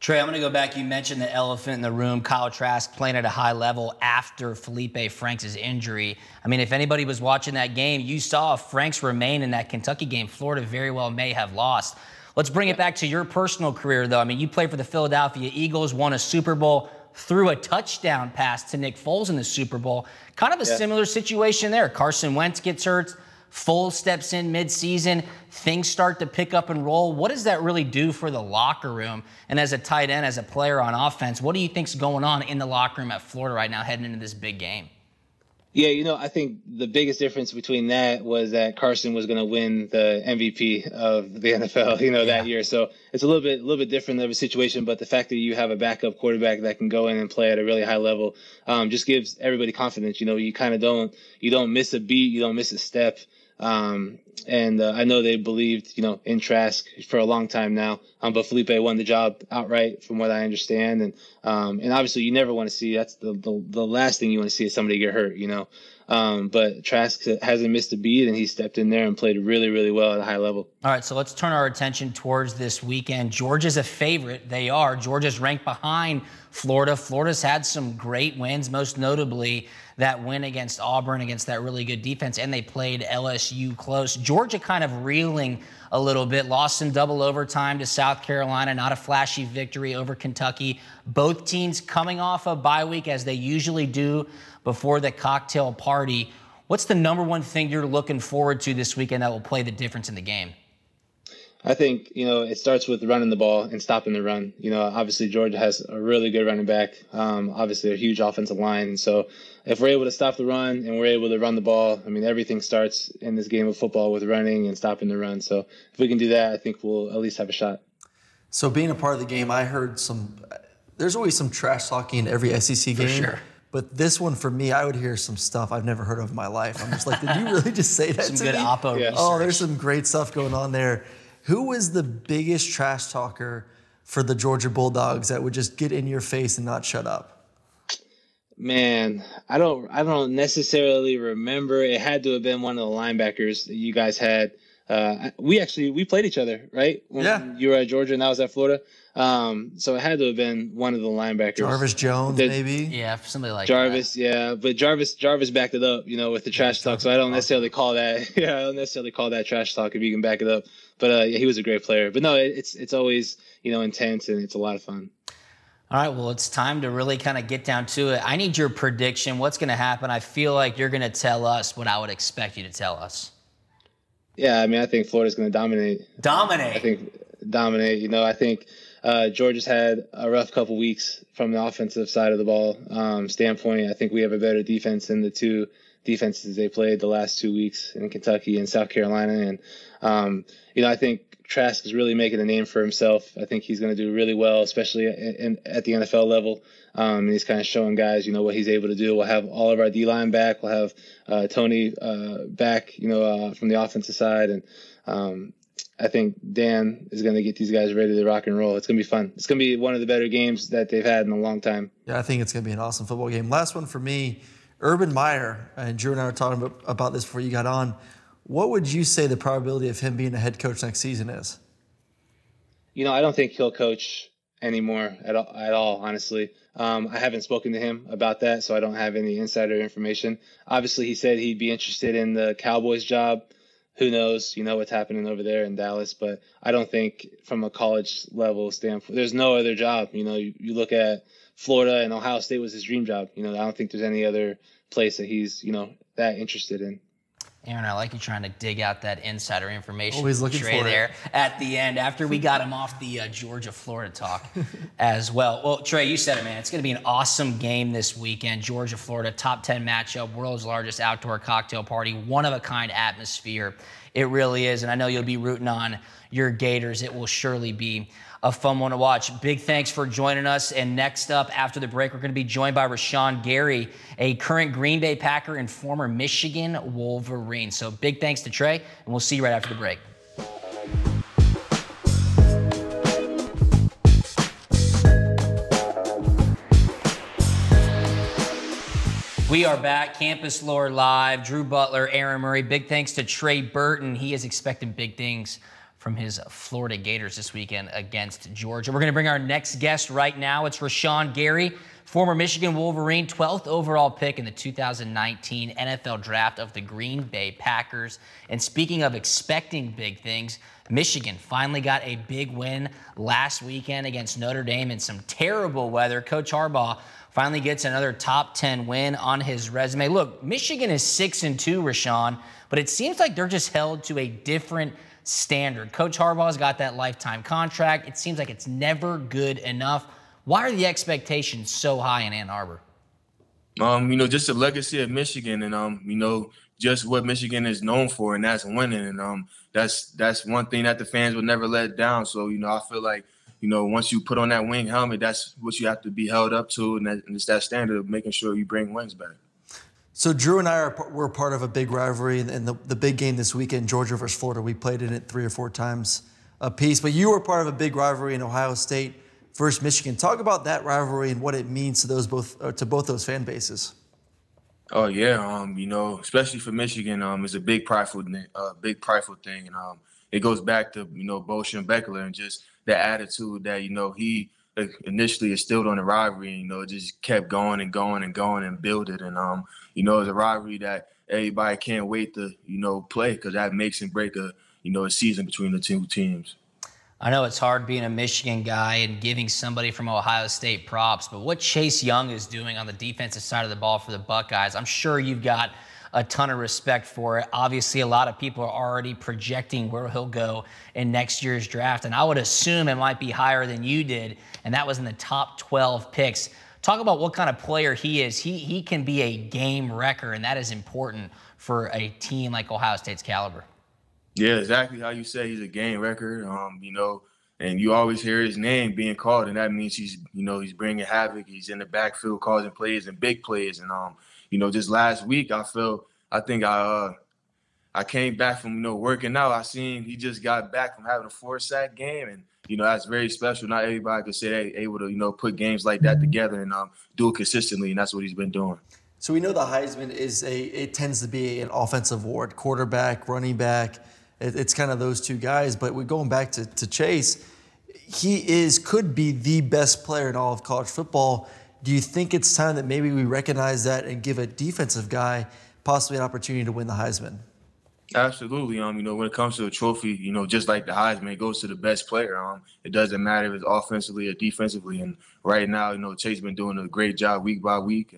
[SPEAKER 2] Trey, I'm going to go back. You mentioned the elephant in the room, Kyle Trask playing at a high level after Felipe Franks' injury. If anybody was watching that game, you saw if Franks remain in that Kentucky game, Florida very well may have lost. Let's bring it back to your personal career, though. You played for the Philadelphia Eagles, won a Super Bowl, threw a touchdown pass to Nick Foles in the Super Bowl. Kind of a similar situation there. Carson Wentz gets hurt. Foles steps in midseason, things start to pick up and roll. What does that really do for the locker room? And as a tight end, as a player on offense, what do you think's going on in the locker room at Florida right now heading into this big game?
[SPEAKER 1] Yeah, I think the biggest difference between that was that Carson was going to win the MVP of the NFL, that year. So it's a little bit different of a situation, but the fact that you have a backup quarterback that can go in and play at a really high level just gives everybody confidence. You kind of don't miss a beat, you don't miss a step. And I know they believed, in Trask for a long time now. But Felipe won the job outright, from what I understand. And obviously, you never want to see, that's the last thing you want to see is somebody get hurt, But Trask hasn't missed a beat, and he stepped in there and played really, really well at a high level.
[SPEAKER 2] All right, so let's turn our attention towards this weekend. Georgia's a favorite. They are. Georgia's ranked behind Florida. Florida's had some great wins, most notably that win against Auburn, against that really good defense, and they played LSU close. Georgia kind of reeling a little bit, lost in double overtime to South Carolina, not a flashy victory over Kentucky. Both teams coming off a bye week, as they usually do before the cocktail party. What's the number one thing you're looking forward to this weekend that will play the difference in the game?
[SPEAKER 1] I think, it starts with running the ball and stopping the run. Obviously Georgia has a really good running back, obviously a huge offensive line. And so if we're able to stop the run and we're able to run the ball, everything starts in this game of football with running and stopping the run. So if we can do that, I think we'll at least have a shot.
[SPEAKER 3] So being a part of the game, I heard there's always some trash talking in every SEC game.
[SPEAKER 2] For sure.
[SPEAKER 3] But this one, for me, I would hear some stuff I've never heard of in my life. I'm just like, did you really just say that to me?
[SPEAKER 2] Some good oppo research.
[SPEAKER 3] Oh, there's some great stuff going on there. Who was the biggest trash talker for the Georgia Bulldogs that would just get in your face and not shut up?
[SPEAKER 1] Man, I don't necessarily remember. It had to have been one of the linebackers that you guys had. We played each other, right? When you were at Georgia and I was at Florida. So it had to have been one of the linebackers.
[SPEAKER 3] Jarvis Jones, maybe?
[SPEAKER 2] Yeah, somebody like
[SPEAKER 1] Jarvis,
[SPEAKER 2] that.
[SPEAKER 1] yeah. But Jarvis backed it up, with the trash talk. So I don't necessarily call that. Yeah, I don't necessarily call that trash talk if you can back it up. But he was a great player. But no, it's always intense, and it's a lot of fun.
[SPEAKER 2] All right, well, it's time to really kind of get down to it. I need your prediction. What's going to happen? I feel like you're going to tell us what I would expect you to tell us.
[SPEAKER 1] Yeah, I think Florida's going to dominate.
[SPEAKER 2] Dominate?
[SPEAKER 1] I think dominate. I think Georgia's had a rough couple weeks from the offensive side of the ball standpoint. I think we have a better defense than the two defenses they played the last 2 weeks in Kentucky and South Carolina. And, I think Trask is really making a name for himself. I think he's going to do really well, especially at the NFL level. And he's kind of showing guys, what he's able to do. We'll have all of our D-line back. We'll have Tony back, from the offensive side. And I think Dan is going to get these guys ready to rock and roll. It's going to be fun. It's going to be one of the better games that they've had in a long time.
[SPEAKER 3] Yeah, I think it's going to be an awesome football game. Last one for me, Urban Meyer, and Drew and I were talking about this before you got on. What would you say the probability of him being a head coach next season is?
[SPEAKER 1] I don't think he'll coach anymore at all, honestly. I haven't spoken to him about that, so I don't have any insider information. Obviously, he said he'd be interested in the Cowboys job. Who knows, what's happening over there in Dallas. But I don't think from a college level standpoint, there's no other job. You look at Florida, and Ohio State was his dream job. I don't think there's any other place that he's, that interested in.
[SPEAKER 2] Aaron, I like you trying to dig out that insider information.
[SPEAKER 3] Always looking
[SPEAKER 2] Trey
[SPEAKER 3] for
[SPEAKER 2] there
[SPEAKER 3] it.
[SPEAKER 2] at the end after we got him off the Georgia-Florida talk as well. Well, Trey, you said it, man. It's going to be an awesome game this weekend. Georgia-Florida, top 10 matchup, world's largest outdoor cocktail party, one-of-a-kind atmosphere. It really is, and I know you'll be rooting on your Gators. It will surely be a fun one to watch. Big thanks for joining us. And next up, after the break, we're going to be joined by Rashan Gary, a current Green Bay Packer and former Michigan Wolverine. So big thanks to Trey, and we'll see you right after the break. We are back, Campus Lore Live. Drew Butler, Aaron Murray. Big thanks to Trey Burton. He is expecting big things from his Florida Gators this weekend against Georgia. We're going to bring our next guest right now. It's Rashan Gary, former Michigan Wolverine, 12th overall pick in the 2019 NFL Draft of the Green Bay Packers. And speaking of expecting big things, Michigan finally got a big win last weekend against Notre Dame in some terrible weather. Coach Harbaugh finally gets another top 10 win on his resume. Look, Michigan is 6-2, Rashan, but it seems like they're just held to a different standard. Coach Harbaugh's got that lifetime contract. It seems like it's never good enough. Why are the expectations so high in Ann Arbor?
[SPEAKER 4] Just the legacy of Michigan and, just what Michigan is known for, and that's winning. And that's one thing that the fans will never let down. So, I feel like, once you put on that wing helmet, that's what you have to be held up to. And it's that standard of making sure you bring wins back.
[SPEAKER 3] So Drew and I were part of a big rivalry in the big game this weekend, Georgia versus Florida. We played in it 3 or 4 times a piece. But you were part of a big rivalry in Ohio State versus Michigan. Talk about that rivalry and what it means to both those fan bases.
[SPEAKER 4] Oh yeah, especially for Michigan, it's a big prideful thing, and it goes back to Bosch and Beckler and just the attitude that he initially instilled on the rivalry. And, it just kept going and going and going and build it. And it's a rivalry that everybody can't wait to play, because that makes and break a season between the two teams.
[SPEAKER 2] I know it's hard being a Michigan guy and giving somebody from Ohio State props, but what Chase Young is doing on the defensive side of the ball for the Buckeyes, I'm sure you've got a ton of respect for it. Obviously, a lot of people are already projecting where he'll go in next year's draft, and I would assume it might be higher than you did, and that was in the top 12 picks. Talk about what kind of player he is. He can be a game wrecker, and that is important for a team like Ohio State's caliber.
[SPEAKER 4] Yeah, exactly how you say. He's a game wrecker, and you always hear his name being called, and that means he's bringing havoc. He's in the backfield causing plays and big plays. And, just last week, I came back from, working out. I seen he just got back from having a 4-sack game, and, that's very special. Not everybody could say they're able to, put games like that together and do it consistently, and that's what he's been doing.
[SPEAKER 3] So we know the Heisman it tends to be an offensive award, quarterback, running back. It's kind of those two guys. But we're going back to Chase. He could be the best player in all of college football. Do you think it's time that maybe we recognize that and give a defensive guy possibly an opportunity to win the Heisman?
[SPEAKER 4] Absolutely. When it comes to a trophy, just like the Heisman, it goes to the best player. It doesn't matter if it's offensively or defensively. And right now, Chase been doing a great job week by week,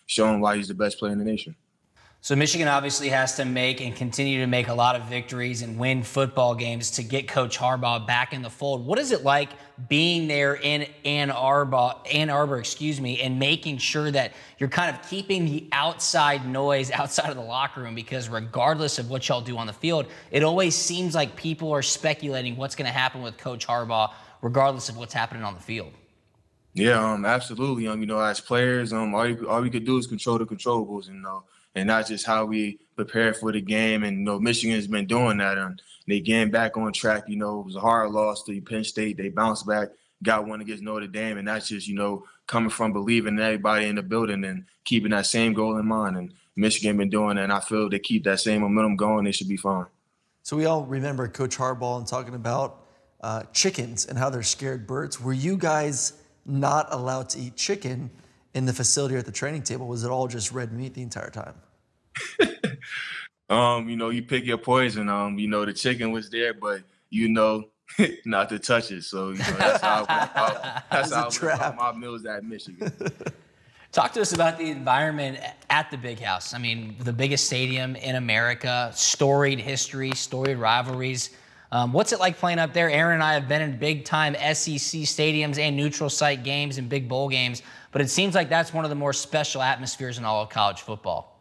[SPEAKER 4] showing why he's the best player in the nation.
[SPEAKER 2] So Michigan obviously has to make and continue to make a lot of victories and win football games to get Coach Harbaugh back in the fold. What is it like being there in Ann Arbor, and making sure that you're kind of keeping the outside noise outside of the locker room? Because regardless of what y'all do on the field, it always seems like people are speculating what's going to happen with Coach Harbaugh, regardless of what's happening on the field.
[SPEAKER 4] Yeah, absolutely. As players, all we could do is control the controllables, and not just how we prepare for the game. And, Michigan's been doing that. And they getting back on track. It was a hard loss to Penn State. They bounced back, got one against Notre Dame. And that's just, coming from believing in everybody in the building and keeping that same goal in mind. And Michigan been doing that. And I feel they keep that same momentum going, they should be fine.
[SPEAKER 3] So we all remember Coach Harbaugh and talking about chickens and how they're scared birds. Were you guys not allowed to eat chicken in the facility or at the training table? Was it all just red meat the entire time?
[SPEAKER 4] You pick your poison. The chicken was there, but not to touch it. So that's how I went about my meals at Michigan.
[SPEAKER 2] Talk to us about the environment at the Big House. I mean, the biggest stadium in America, storied history, storied rivalries. What's it like playing up there? Aaron and I have been in big-time SEC stadiums and neutral site games and big bowl games, but it seems like that's one of the more special atmospheres in all of college football.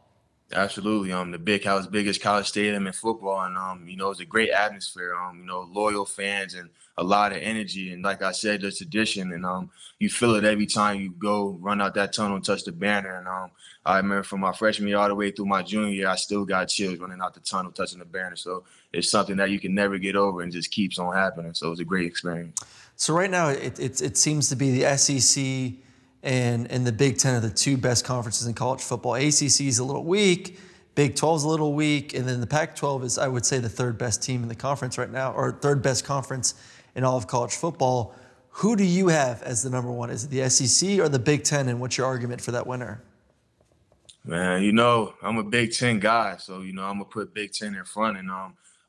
[SPEAKER 4] Absolutely. The Big House, biggest college stadium in football. And, it's a great atmosphere, loyal fans and a lot of energy. And like I said, the tradition. And you feel it every time you go run out that tunnel and touch the banner. And I remember from my freshman year all the way through my junior year, I still got chills running out the tunnel, touching the banner. So it's something that you can never get over and just keeps on happening. So it's a great experience.
[SPEAKER 3] So right now it seems to be the SEC and the Big Ten are the two best conferences in college football. ACC is a little weak, Big 12 is a little weak, and then the Pac-12 is, I would say, the third best team in the conference right now, or third best conference in all of college football. Who do you have as the number one? Is it the SEC or the Big Ten, and what's your argument for that winner?
[SPEAKER 4] Man, I'm a Big Ten guy, so, I'm going to put Big Ten in front. And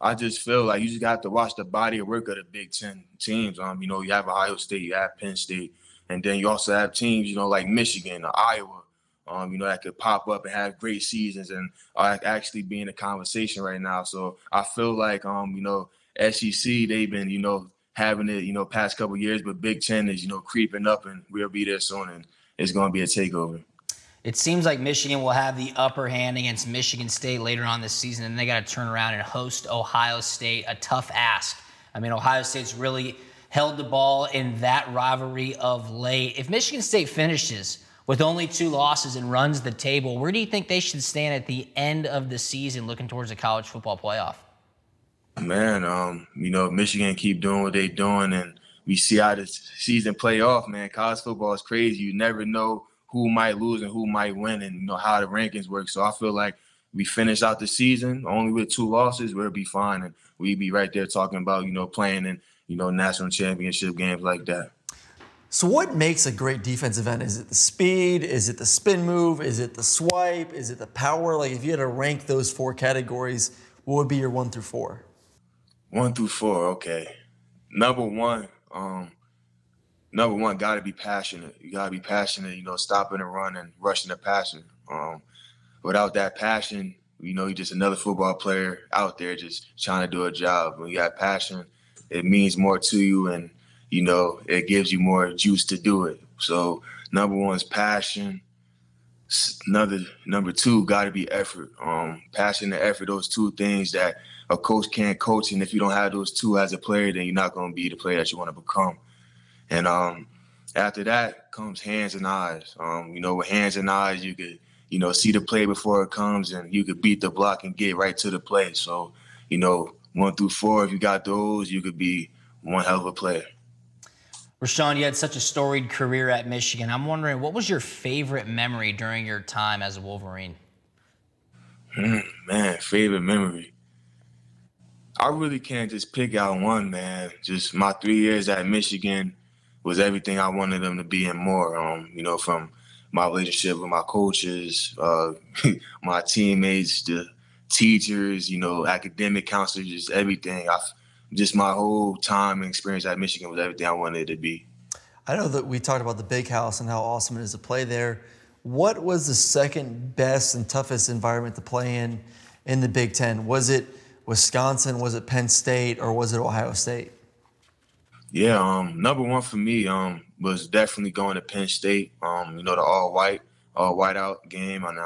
[SPEAKER 4] I just feel like you just got to watch the body of work of the Big Ten teams. You have Ohio State, you have Penn State, and then you also have teams, like Michigan or Iowa, that could pop up and have great seasons and are actually be in a conversation right now. So I feel like, SEC, they've been, having it, past couple of years, but Big Ten is, creeping up, and we'll be there soon, and it's going to be a takeover.
[SPEAKER 2] It seems like Michigan will have the upper hand against Michigan State later on this season, and they got to turn around and host Ohio State, a tough ask. I mean, Ohio State's really held the ball in that rivalry of late. If Michigan State finishes with only 2 losses and runs the table, where do you think they should stand at the end of the season looking towards the college football playoff?
[SPEAKER 4] Man, Michigan keep doing what they're doing, and we see how the season play off, man. College football is crazy. You never know who might lose and who might win, and how the rankings work. So I feel like we finish out the season only with 2 losses, we'll be fine, and we'd be right there talking about, playing in, national championship games like that.
[SPEAKER 3] So what makes a great defensive end? Is it the speed? Is it the spin move? Is it the swipe? Is it the power? Like, if you had to rank those 4 categories, what would be your 1 through 4?
[SPEAKER 4] 1 through 4, okay. Number one, got to be passionate. You got to be passionate, stopping the run and rushing the passion. Without that passion, you're just another football player out there just trying to do a job. When you have passion, it means more to you, and, it gives you more juice to do it. So number 1 is passion. Number 2 got to be effort. Passion and effort, those 2 things that a coach can't coach. And if you don't have those 2 as a player, then you're not going to be the player that you want to become. And after that comes hands and eyes. With hands and eyes, you could, see the play before it comes, and you could beat the block and get right to the play. So, 1 through 4, if you got those, you could be one hell of a player.
[SPEAKER 2] Rashan, you had such a storied career at Michigan. I'm wondering, what was your favorite memory during your time as a Wolverine?
[SPEAKER 4] Man, favorite memory. I really can't just pick out one, man. Just my 3 years at Michigan was everything I wanted them to be and more. From my relationship with my coaches, my teammates, the teachers, academic counselors, just everything. Just my whole time and experience at Michigan was everything I wanted it to be.
[SPEAKER 3] I know that we talked about the Big House and how awesome it is to play there. What was the second best and toughest environment to play in the Big Ten? Was it Wisconsin, was it Penn State, or was it Ohio State?
[SPEAKER 4] Yeah, number 1 for me was definitely going to Penn State, the all-white out game. And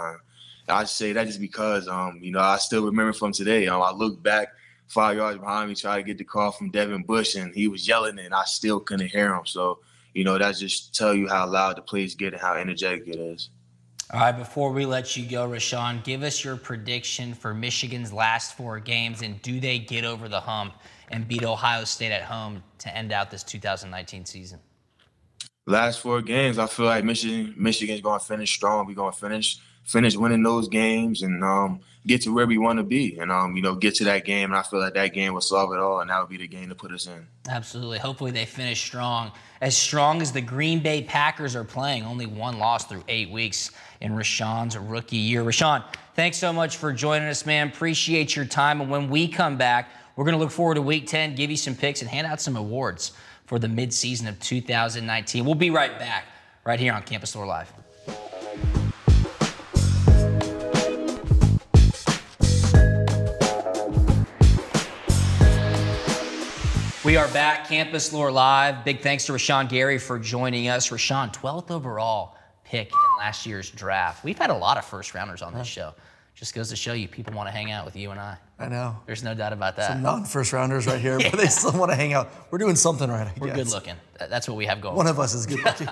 [SPEAKER 4] I say that just because, I still remember from today. I look back 5 yards behind me, try to get the call from Devin Bush, and he was yelling it, and I still couldn't hear him. So, that just tell you how loud the place get and how energetic it is.
[SPEAKER 2] All right, before we let you go, Rashan, give us your prediction for Michigan's last 4 games, and do they get over the hump and beat Ohio State at home to end out this 2019 season?
[SPEAKER 4] Last 4 games, I feel like Michigan's going to finish strong. We're going to finish winning those games and get to where we want to be and, get to that game. And I feel like that game will solve it all, and that would be the game to put us in. Absolutely.
[SPEAKER 2] Hopefully they finish strong as the Green Bay Packers are playing. Only 1 loss through 8 weeks in Rashan's rookie year. Rashan, thanks so much for joining us, man. Appreciate your time. And when we come back, we're going to look forward to Week 10, give you some picks, and hand out some awards for the midseason of 2019. We'll be right back right here on Campus Store Live. We are back, Campus Lore Live. Big thanks to Rashan Gary for joining us. Rashan, 12th overall pick in last year's draft. We've had a lot of first-rounders on this show. Just goes to show you people want to hang out with you and I.
[SPEAKER 3] I know.
[SPEAKER 2] There's no doubt about that.
[SPEAKER 3] Some non-first-rounders right here, but they still want to hang out. We're doing something right, I guess.
[SPEAKER 2] We're good-looking. That's what we have going.
[SPEAKER 3] One of us is good-looking.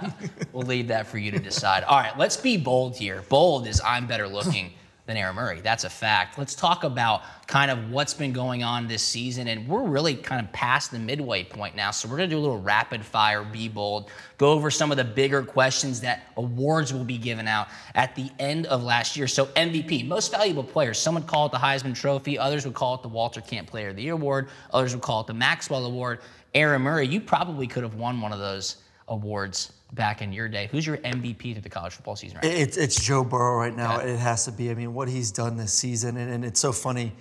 [SPEAKER 2] We'll leave that for you to decide. All right, let's be bold here. Bold is I'm better looking than Aaron Murray. That's a fact. Let's talk about kind of what's been going on this season, and we're really kind of past the midway point now, so we're going to do a little rapid fire, be bold, go over some of the bigger questions that awards will be given out at the end of last year. So MVP, most valuable player. Some would call it the Heisman Trophy. Others would call it the Walter Camp Player of the Year Award. Others would call it the Maxwell Award. Aaron Murray, you probably could have won one of those awards back in your day. Who's your MVP to the college football season right now?
[SPEAKER 3] It's Joe Burrow right now.
[SPEAKER 2] Okay.
[SPEAKER 3] It has to be. I mean, what he's done this season, and it's so funny.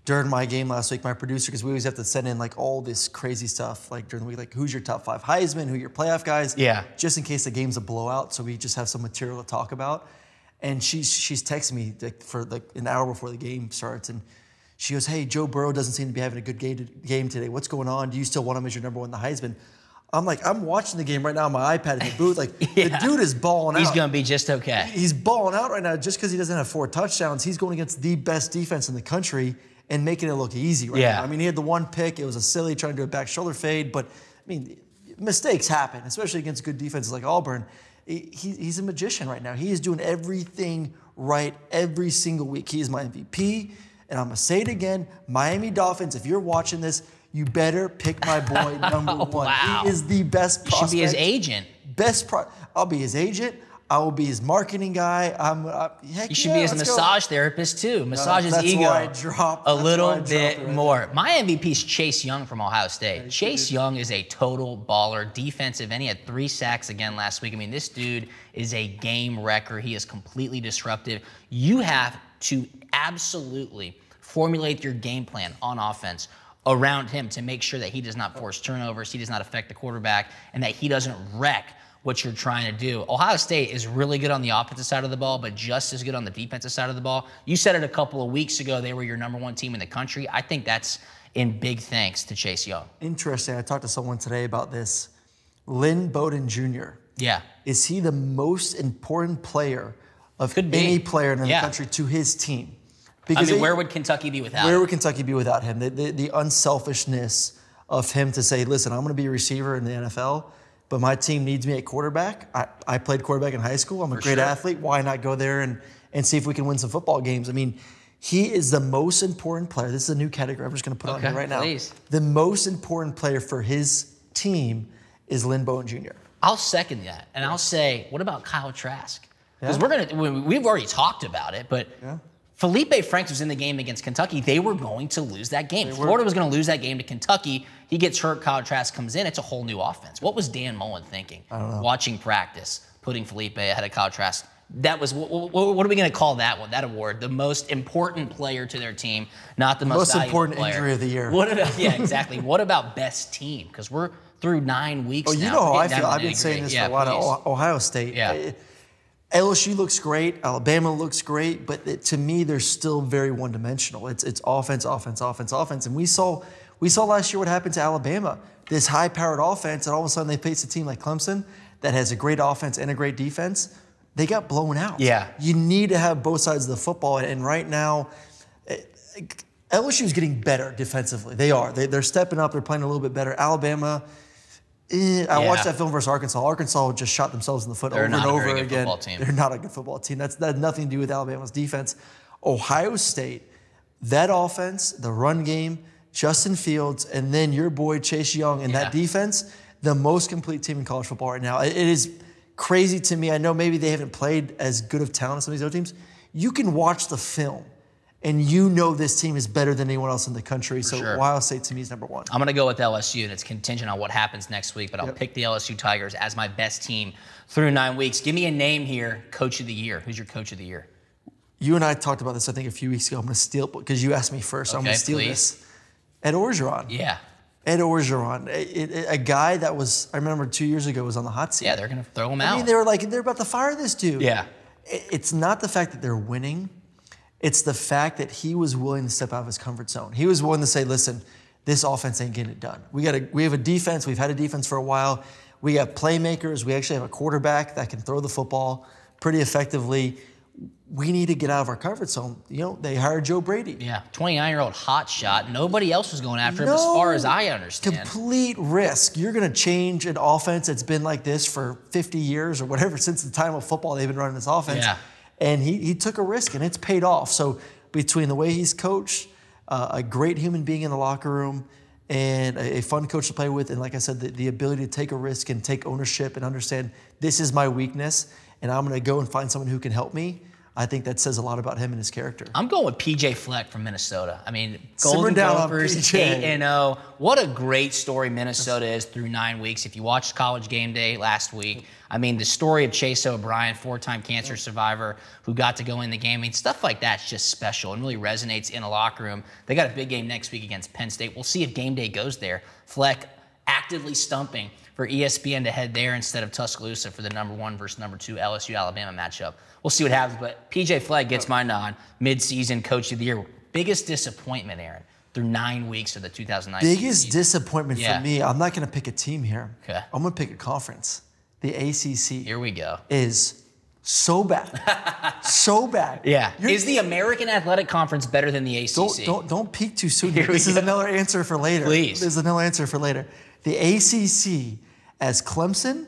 [SPEAKER 3] During my game last week, my producer, because we always have to send in like all this crazy stuff like during the week, like who's your top 5 Heisman, who are your playoff guys,
[SPEAKER 2] Yeah.
[SPEAKER 3] just in case the game's a blowout, so we just have some material to talk about. And she's texting me like for like an hour before the game starts, and she goes, "Hey, Joe Burrow doesn't seem to be having a good game today. What's going on? Do you still want him as your number 1 in the Heisman?" I'm like, I'm watching the game right now on my iPad in the booth. Like,
[SPEAKER 2] Yeah.
[SPEAKER 3] the dude is balling out.
[SPEAKER 2] He's going to be just okay.
[SPEAKER 3] He's balling out right now just because he doesn't have 4 touchdowns. He's going against the best defense in the country and making it look easy right now. I mean, he had the one pick. It was a silly trying to do a back shoulder fade. But, I mean, mistakes happen, especially against good defenses like Auburn. He's a magician right now. He is doing everything right every single week. He is my MVP. And I'm going to say it again. Miami Dolphins, if you're watching this, you better pick my boy number 1.
[SPEAKER 2] Wow.
[SPEAKER 3] He is the best prospect.
[SPEAKER 2] You should be his agent.
[SPEAKER 3] I'll be his agent. I will be his marketing guy.
[SPEAKER 2] You should be his massage therapist too. Massage his ego
[SPEAKER 3] a
[SPEAKER 2] little bit more. My MVP is Chase Young from Ohio State. Chase Young is a total baller, defensive, and he had 3 sacks again last week. I mean, this dude is a game wrecker. He is completely disruptive. You have to absolutely formulate your game plan on offense around him to make sure that he does not force turnovers, he does not affect the quarterback, and that he doesn't wreck what you're trying to do. Ohio State is really good on the offensive side of the ball, but just as good on the defensive side of the ball. You said it a couple of weeks ago, they were your number 1 team in the country. I think that's in big thanks to Chase Young.
[SPEAKER 3] Interesting. I talked to someone today about this. Lynn Bowden Jr.
[SPEAKER 2] Yeah.
[SPEAKER 3] Is he the most important player of any player in the country to his team?
[SPEAKER 2] Because where would Kentucky be without him?
[SPEAKER 3] Where would Kentucky be without him? The unselfishness of him to say, listen, I'm going to be a receiver in the NFL, but my team needs me at quarterback. I played quarterback in high school. I'm a great athlete. Why not go there and see if we can win some football games? I mean, he is the most important player. This is a new category I'm just going to put on here right now. The most important player for his team is Lynn Bowden Jr.
[SPEAKER 2] I'll second that, and I'll say, what about Kyle Trask? Because we've already talked about it, but Felipe Franks was in the game against Kentucky. They were going to lose that game. Florida was going to lose that game to Kentucky. He gets hurt. Kyle Trask comes in. It's a whole new offense. What was Dan Mullen thinking?
[SPEAKER 3] I don't know.
[SPEAKER 2] Watching practice, putting Felipe ahead of Kyle Trask. That was what are we going to call that one? That award, the most important player to their team, not the most
[SPEAKER 3] important
[SPEAKER 2] player.
[SPEAKER 3] Injury of the year.
[SPEAKER 2] What about exactly? What about best team? Because we're through 9 weeks.
[SPEAKER 3] You know how I feel. I've been saying this for a while. Ohio State.
[SPEAKER 2] Yeah.
[SPEAKER 3] LSU looks great. Alabama looks great, but to me, they're still very one-dimensional. It's offense, offense, offense, offense. And we saw last year what happened to Alabama. This high-powered offense, and all of a sudden they face a team like Clemson that has a great offense and a great defense. They got blown out.
[SPEAKER 2] Yeah.
[SPEAKER 3] You need to have both sides of the football, and right now, LSU is getting better defensively. They are. They're stepping up. They're playing a little bit better. Alabama. I watched that film versus Arkansas. Arkansas just shot themselves in the foot over and over again. They're not a good football team. That had nothing to do with Alabama's defense. Ohio State, that offense, the run game, Justin Fields, and then your boy Chase Young and that defense, the most complete team in college football right now. It is crazy to me. I know maybe they haven't played as good of talent as some of these other teams. You can watch the film, and you know this team is better than anyone else in the country. So Ohio State, to me, is number 1.
[SPEAKER 2] I'm going to go with LSU, and it's contingent on what happens next week, but I'll pick the LSU Tigers as my best team through 9 weeks. Give me a name here, Coach of the Year. Who's your Coach of the Year?
[SPEAKER 3] You and I talked about this, I think, a few weeks ago. I'm going to steal, because you asked me first, so I'm going to steal this. Ed Orgeron.
[SPEAKER 2] Yeah.
[SPEAKER 3] Ed Orgeron, a guy that was, I remember 2 years ago, was on the hot seat.
[SPEAKER 2] Yeah, they're going to throw him out.
[SPEAKER 3] I mean, they're about to fire this dude.
[SPEAKER 2] Yeah.
[SPEAKER 3] It's not the fact that they're winning. It's the fact that he was willing to step out of his comfort zone. He was willing to say, listen, this offense ain't getting it done. We have a defense. We've had a defense for a while. We got playmakers. We actually have a quarterback that can throw the football pretty effectively. We need to get out of our comfort zone. You know, they hired Joe Brady.
[SPEAKER 2] Yeah, 29-year-old hot shot. Nobody else was going after him as far as I understand.
[SPEAKER 3] Complete risk. You're going to change an offense that's been like this for 50 years or whatever, since the time of football they've been running this offense.
[SPEAKER 2] Yeah.
[SPEAKER 3] And he took a risk, and it's paid off. So between the way he's coached, a great human being in the locker room, and a fun coach to play with, and like I said, the ability to take a risk and take ownership and understand this is my weakness, and I'm going to go and find someone who can help me. I think that says a lot about him and his character.
[SPEAKER 2] I'm going with PJ Fleck from Minnesota. I mean,
[SPEAKER 3] Simmer
[SPEAKER 2] Golden
[SPEAKER 3] down on
[SPEAKER 2] Gophers,
[SPEAKER 3] PJ.
[SPEAKER 2] 8-0. What a great story Minnesota is through 9 weeks. If you watched College Game Day last week, I mean, the story of Chase O'Brien, 4-time cancer survivor who got to go in the game, I mean, stuff like that's just special and really resonates in a locker room. They got a big game next week against Penn State. We'll see if game day goes there. Fleck actively stumping for ESPN to head there instead of Tuscaloosa for the #1 versus #2 LSU-Alabama matchup. We'll see what happens, but PJ Fleck gets my nod. Mid-season Coach of the Year. Biggest disappointment, Aaron, through 9 weeks of the 2019
[SPEAKER 3] Biggest
[SPEAKER 2] season.
[SPEAKER 3] disappointment for me, I'm not going to pick a team here.
[SPEAKER 2] Okay.
[SPEAKER 3] I'm going to pick a conference. The ACC.
[SPEAKER 2] Here we go.
[SPEAKER 3] Is so bad. So bad.
[SPEAKER 2] Yeah. Is the American Athletic Conference better than the ACC?
[SPEAKER 3] Don't peek too soon. This is another answer for later.
[SPEAKER 2] Please.
[SPEAKER 3] There's another answer for later. The ACC as Clemson,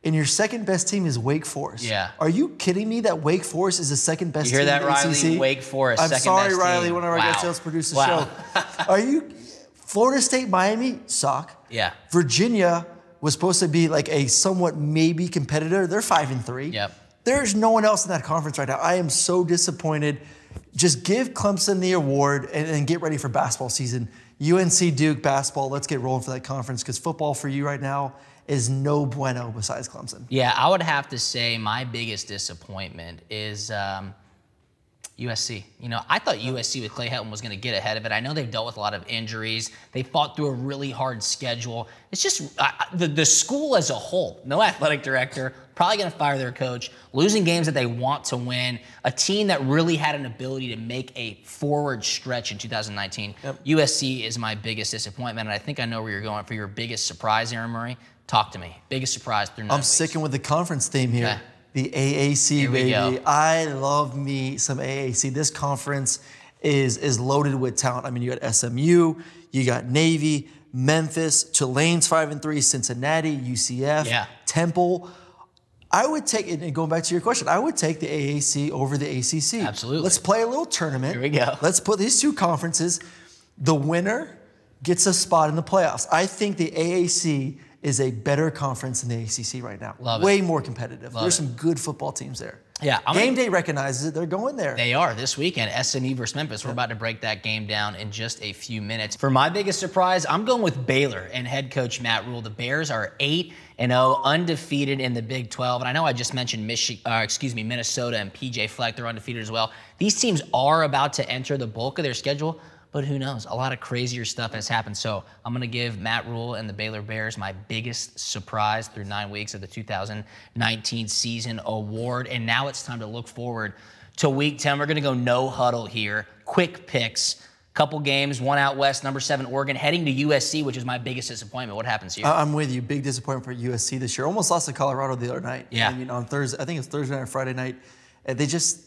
[SPEAKER 3] and your second best team is Wake Forest.
[SPEAKER 2] Yeah.
[SPEAKER 3] Are you kidding me that Wake Forest is the second best team
[SPEAKER 2] You hear
[SPEAKER 3] in
[SPEAKER 2] that,
[SPEAKER 3] the
[SPEAKER 2] Riley?
[SPEAKER 3] ACC?
[SPEAKER 2] Wake Forest,
[SPEAKER 3] I'm
[SPEAKER 2] second
[SPEAKER 3] sorry,
[SPEAKER 2] best
[SPEAKER 3] Riley,
[SPEAKER 2] team.
[SPEAKER 3] one of our guest sales produce the
[SPEAKER 2] Wow.
[SPEAKER 3] show. Are you Florida State, Miami, suck.
[SPEAKER 2] Yeah.
[SPEAKER 3] Virginia was supposed to be like a somewhat maybe competitor. They're 5-3.
[SPEAKER 2] Yep.
[SPEAKER 3] There's no one else in that conference right now. I am so disappointed. Just give Clemson the award and get ready for basketball season. UNC Duke basketball, let's get rolling for that conference, because football for you right now is no bueno besides Clemson.
[SPEAKER 2] Yeah, I would have to say my biggest disappointment is USC. You know, I thought USC with Clay Helton was going to get ahead of it. I know they've dealt with a lot of injuries. They fought through a really hard schedule. It's just the school as a whole, no athletic director, probably going to fire their coach, losing games that they want to win, a team that really had an ability to make a forward stretch in 2019. Yep. USC is my biggest disappointment, and I think I know where you're going for your biggest surprise, Aaron Murray. Talk to me. Biggest surprise through 9 weeks.
[SPEAKER 3] I'm sticking with the conference theme here.
[SPEAKER 2] Okay.
[SPEAKER 3] The AAC,
[SPEAKER 2] Here we
[SPEAKER 3] baby.
[SPEAKER 2] go.
[SPEAKER 3] I love me some AAC. This conference is loaded with talent. I mean, you got SMU, you got Navy, Memphis, Tulane's 5-3, Cincinnati, UCF, Temple. I would take it, and going back to your question, I would take the AAC over the ACC.
[SPEAKER 2] Absolutely.
[SPEAKER 3] Let's play a little tournament.
[SPEAKER 2] Here we go.
[SPEAKER 3] Let's put these two conferences. The winner gets a spot in the playoffs. I think the AAC is a better conference than the ACC right now.
[SPEAKER 2] Love it.
[SPEAKER 3] Way more competitive.
[SPEAKER 2] Love
[SPEAKER 3] There's
[SPEAKER 2] it.
[SPEAKER 3] some good football teams there.
[SPEAKER 2] Yeah,
[SPEAKER 3] Game Day recognizes it. They're going there.
[SPEAKER 2] They are this weekend, SMU versus Memphis. We're about to break that game down in just a few minutes. For my biggest surprise, I'm going with Baylor and head coach Matt Rule. The Bears are 8-0, undefeated in the Big 12. And I know I just mentioned Minnesota and PJ Fleck. They're undefeated as well. These teams are about to enter the bulk of their schedule, but who knows? A lot of crazier stuff has happened. So I'm going to give Matt Rule and the Baylor Bears my biggest surprise through 9 weeks of the 2019 season award. And now it's time to look forward to Week 10. We're going to go no huddle here. Quick picks. Couple games, one out west, #7 Oregon, heading to USC, which is my biggest disappointment. What happens here?
[SPEAKER 3] I'm with you. Big disappointment for USC this year. Almost lost to Colorado the other night.
[SPEAKER 2] Yeah.
[SPEAKER 3] I mean, on Thursday, I think it's Thursday night or Friday night. They just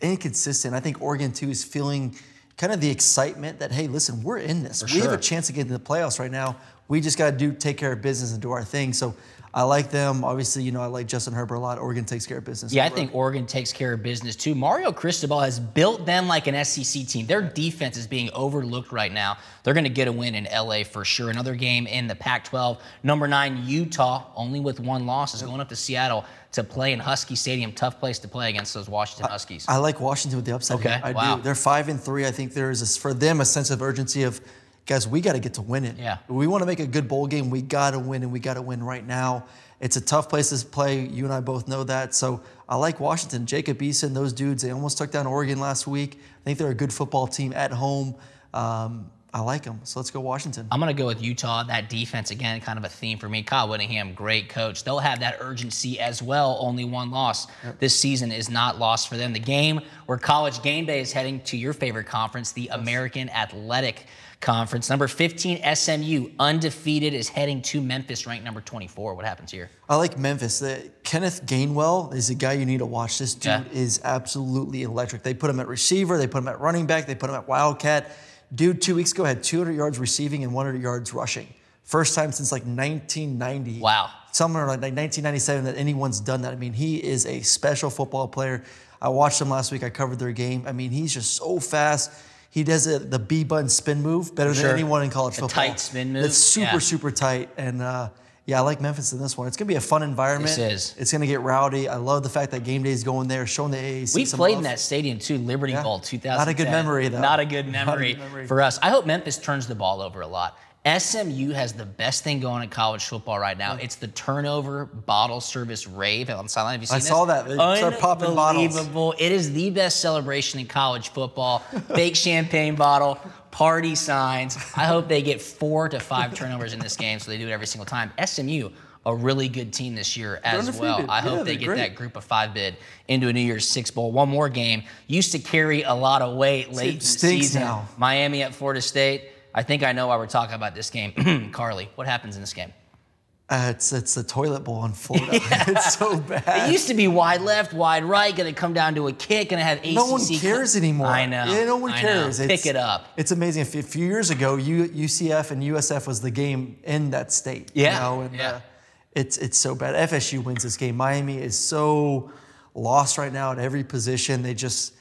[SPEAKER 3] inconsistent. I think Oregon, too, is feeling kind of the excitement that, hey, listen, we're in this. We have a chance to get into the playoffs right now. We just got to take care of business and do our thing. So I like them. Obviously, you know, I like Justin Herbert a lot. Oregon takes care of business.
[SPEAKER 2] Yeah, I think Oregon takes care of business too. Mario Cristobal has built them like an SEC team. Their defense is being overlooked right now. They're going to get a win in LA for sure. Another game in the Pac-12. #9 Utah, only with one loss, is going up to Seattle to play in Husky Stadium. Tough place to play against those Washington Huskies.
[SPEAKER 3] I like Washington with the upside.
[SPEAKER 2] Okay,
[SPEAKER 3] here. I
[SPEAKER 2] wow.
[SPEAKER 3] do. They're 5-3. I think there is, for them, a sense of urgency of, guys, we got to get to winning.
[SPEAKER 2] Yeah.
[SPEAKER 3] We want to make a good bowl game. We got to win, and we got to win right now. It's a tough place to play. You and I both know that. So I like Washington. Jacob Eason, those dudes, they almost took down Oregon last week. I think they're a good football team at home. I like them. So let's go Washington.
[SPEAKER 2] I'm going to go with Utah. That defense, again, kind of a theme for me. Kyle Whittingham, great coach. They'll have that urgency as well. Only one loss this season is not lost for them. The game where College Game Day is heading to your favorite conference, the American Athletic Conference. Number 15, SMU, undefeated, is heading to Memphis, ranked number 24. What happens here?
[SPEAKER 3] I like Memphis. Kenneth Gainwell is a guy you need to watch. This dude is absolutely electric. They put him at receiver. They put him at running back. They put him at Wildcat. Dude, 2 weeks ago had 200 yards receiving and 100 yards rushing. First time since like 1990.
[SPEAKER 2] Wow.
[SPEAKER 3] Somewhere like 1997 that anyone's done that. I mean, he is a special football player. I watched him last week. I covered their game. I mean, he's just so fast. He does the B-bun spin move better than anyone in college football.
[SPEAKER 2] Tight spin move.
[SPEAKER 3] It's super, super tight. And yeah, I like Memphis in this one. It's going to be a fun environment.
[SPEAKER 2] This is.
[SPEAKER 3] It's going to get rowdy. I love the fact that Game Day is going there, showing the AAC
[SPEAKER 2] We
[SPEAKER 3] some
[SPEAKER 2] played
[SPEAKER 3] love.
[SPEAKER 2] in that stadium too, Liberty Bowl 2010.
[SPEAKER 3] Not a good memory, though.
[SPEAKER 2] Not a good memory for us. I hope Memphis turns the ball over a lot. SMU has the best thing going in college football right now. It's the turnover bottle service rave on the sideline. Have you seen this?
[SPEAKER 3] I saw that. They start popping bottles.
[SPEAKER 2] Unbelievable. It is the best celebration in college football. Fake champagne bottle, party signs. I hope they get 4 to 5 turnovers in this game, so they do it every single time. SMU, a really good team this year as well. I hope they get that group of 5 bid into a New Year's Six Bowl. One more game. Used to carry a lot of weight late in the season.
[SPEAKER 3] Now.
[SPEAKER 2] Miami at Florida State. I think I know why we're talking about this game. Carly, what happens in this game?
[SPEAKER 3] It's the toilet bowl in Florida. It's so bad.
[SPEAKER 2] It used to be wide left, wide right, going to come down to a kick, and have ACC.
[SPEAKER 3] No one cares anymore.
[SPEAKER 2] I know.
[SPEAKER 3] Yeah, no one cares.
[SPEAKER 2] Pick it up.
[SPEAKER 3] It's amazing. A few years ago, UCF and USF was the game in that state.
[SPEAKER 2] Yeah.
[SPEAKER 3] You know? And, it's so bad. FSU wins this game. Miami is so lost right now at every position. They just,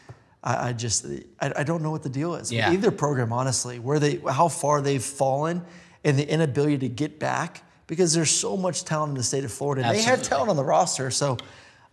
[SPEAKER 3] I don't know what the deal is.
[SPEAKER 2] Yeah.
[SPEAKER 3] Either program, honestly, how far they've fallen and the inability to get back, because there's so much talent in the state of Florida. Absolutely. They have talent on the roster, so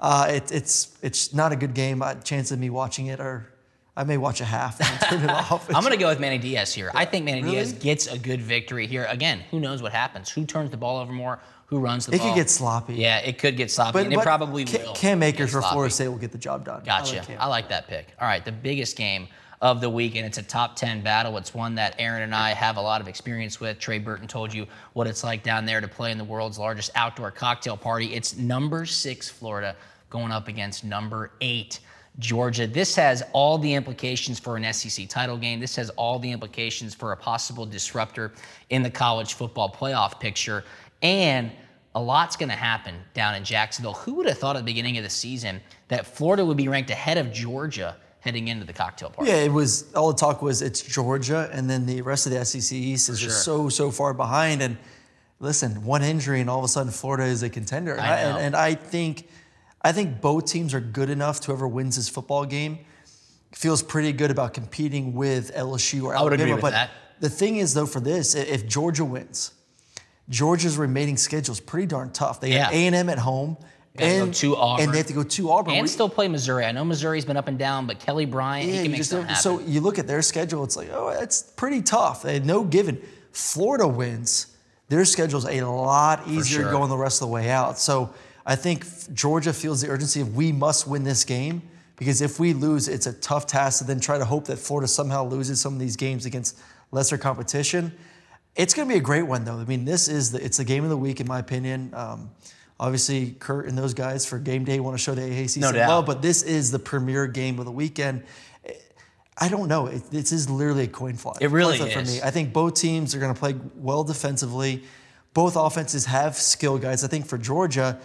[SPEAKER 3] it's not a good game. Chance of me watching it, or I may watch a half and turn it off.
[SPEAKER 2] I'm going to go with Manny Diaz here. I think Manny Diaz gets a good victory here. Again, who knows what happens? Who turns the ball over more? Who runs the ball?
[SPEAKER 3] It could get sloppy.
[SPEAKER 2] Yeah, it could get sloppy, and it probably will.
[SPEAKER 3] Cam Akers for Florida State will get the job done.
[SPEAKER 2] Gotcha. I like that pick. All right, the biggest game of the weekend. It's a top 10 battle. It's one that Aaron and I have a lot of experience with. Trey Burton told you what it's like down there to play in the world's largest outdoor cocktail party. It's number 6 Florida going up against number 8 Georgia. This has all the implications for an SEC title game. This has all the implications for a possible disruptor in the college football playoff picture. And a lot's going to happen down in Jacksonville. Who would have thought at the beginning of the season that Florida would be ranked ahead of Georgia heading into the cocktail party?
[SPEAKER 3] Yeah, it was, all the talk was it's Georgia, and then the rest of the SEC East is just so far behind. And listen, one injury and all of a sudden Florida is a contender. And I think both teams are good enough to whoever wins this football game feels pretty good about competing with LSU or Alabama.
[SPEAKER 2] I would agree with that.
[SPEAKER 3] The thing is, though, for this, if Georgia wins, Georgia's remaining schedule is pretty darn tough. They have A&M at home. And they have to go to Auburn.
[SPEAKER 2] And still play Missouri. I know Missouri's been up and down, but Kelly Bryant, he can make something happen.
[SPEAKER 3] So you look at their schedule, it's like, oh, it's pretty tough. They had no given. Florida wins, their schedule's a lot easier going the rest of the way out. So I think Georgia feels the urgency of we must win this game, because if we lose, it's a tough task to then try to hope that Florida somehow loses some of these games against lesser competition. It's going to be a great one, though. I mean, it's the game of the week, in my opinion. Obviously, Kurt and those guys for game day want to show the AAC some love, but this is the premier game of the weekend. I don't know. This is literally a coin flip.
[SPEAKER 2] It really is.
[SPEAKER 3] For me. I think both teams are going to play well defensively. Both offenses have skill guys. I think for Georgia,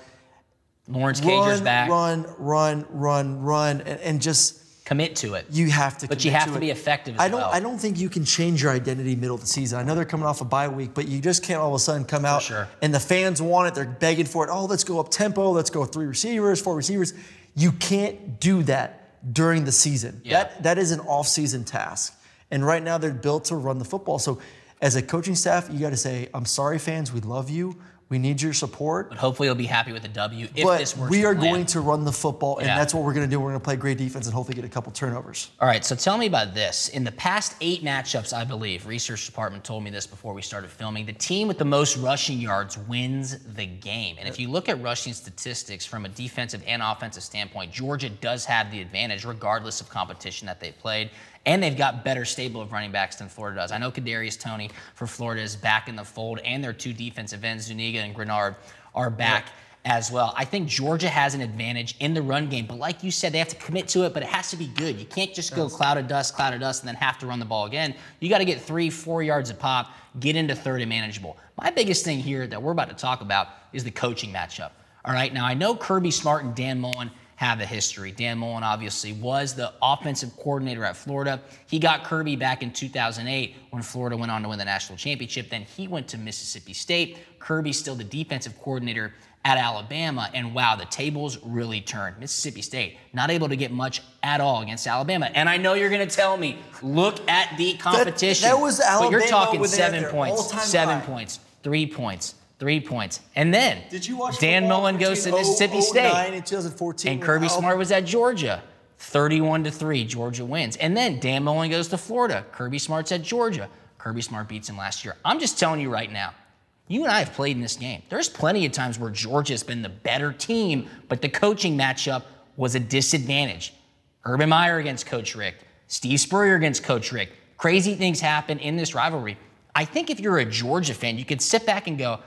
[SPEAKER 2] Lawrence Cager's back.
[SPEAKER 3] Run, and just
[SPEAKER 2] commit to it.
[SPEAKER 3] You have to.
[SPEAKER 2] But you have to be effective as well.
[SPEAKER 3] I don't think you can change your identity middle of the season. I know they're coming off a bye week, but you just can't all of a sudden come out and the fans want it. They're begging for it. Oh, let's go up tempo. Let's go 3 receivers, 4 receivers. You can't do that during the season.
[SPEAKER 2] Yeah.
[SPEAKER 3] That is an off-season task. And right now they're built to run the football. So as a coaching staff, you got to say, I'm sorry, fans, we love you, We need your support.
[SPEAKER 2] But hopefully you'll be happy with the W if
[SPEAKER 3] but
[SPEAKER 2] this works.
[SPEAKER 3] We are going to run the football, and
[SPEAKER 2] Yeah.
[SPEAKER 3] that's what we're going to do. We're going to play great defense and hopefully get a couple turnovers.
[SPEAKER 2] All right, so tell me about this. In the past 8 matchups, I believe, research department told me this before we started filming, the team with the most rushing yards wins the game. And if you look at rushing statistics from a defensive and offensive standpoint, Georgia does have the advantage regardless of competition that they played. And they've got better stable of running backs than Florida does. I know Kadarius Toney for Florida is back in the fold, and their 2 defensive ends, Zuniga and Grenard, are back as well. I think Georgia has an advantage in the run game, but like you said, they have to commit to it, but it has to be good. You can't just go cloud of dust, and then have to run the ball again. You got to get 3-4 yards a pop, get into third and manageable. My biggest thing here that we're about to talk about is the coaching matchup. All right, now I know Kirby Smart and Dan Mullen have a history. Dan Mullen obviously was the offensive coordinator at Florida. He got Kirby back in 2008 when Florida went on to win the national championship. Then he went to Mississippi State. Kirby's still the defensive coordinator at Alabama, and wow, the tables really turned. Mississippi State not able to get much at all against Alabama. And I know you're going to tell me, look at the competition.
[SPEAKER 3] That was Alabama.
[SPEAKER 2] But you're talking
[SPEAKER 3] when
[SPEAKER 2] 7 points, 7
[SPEAKER 3] high.
[SPEAKER 2] points, 3 points. 3 points. And then
[SPEAKER 3] Did you watch
[SPEAKER 2] Dan Mullen goes to Mississippi State.
[SPEAKER 3] And 2014.
[SPEAKER 2] And Kirby Smart was at Georgia. 31-3, Georgia wins. And then Dan Mullen goes to Florida. Kirby Smart's at Georgia. Kirby Smart beats him last year. I'm just telling you right now, you and I have played in this game. There's plenty of times where Georgia's been the better team, but the coaching matchup was a disadvantage. Urban Meyer against Coach Rick. Steve Spurrier against Coach Rick. Crazy things happen in this rivalry. I think if you're a Georgia fan, you could sit back and go,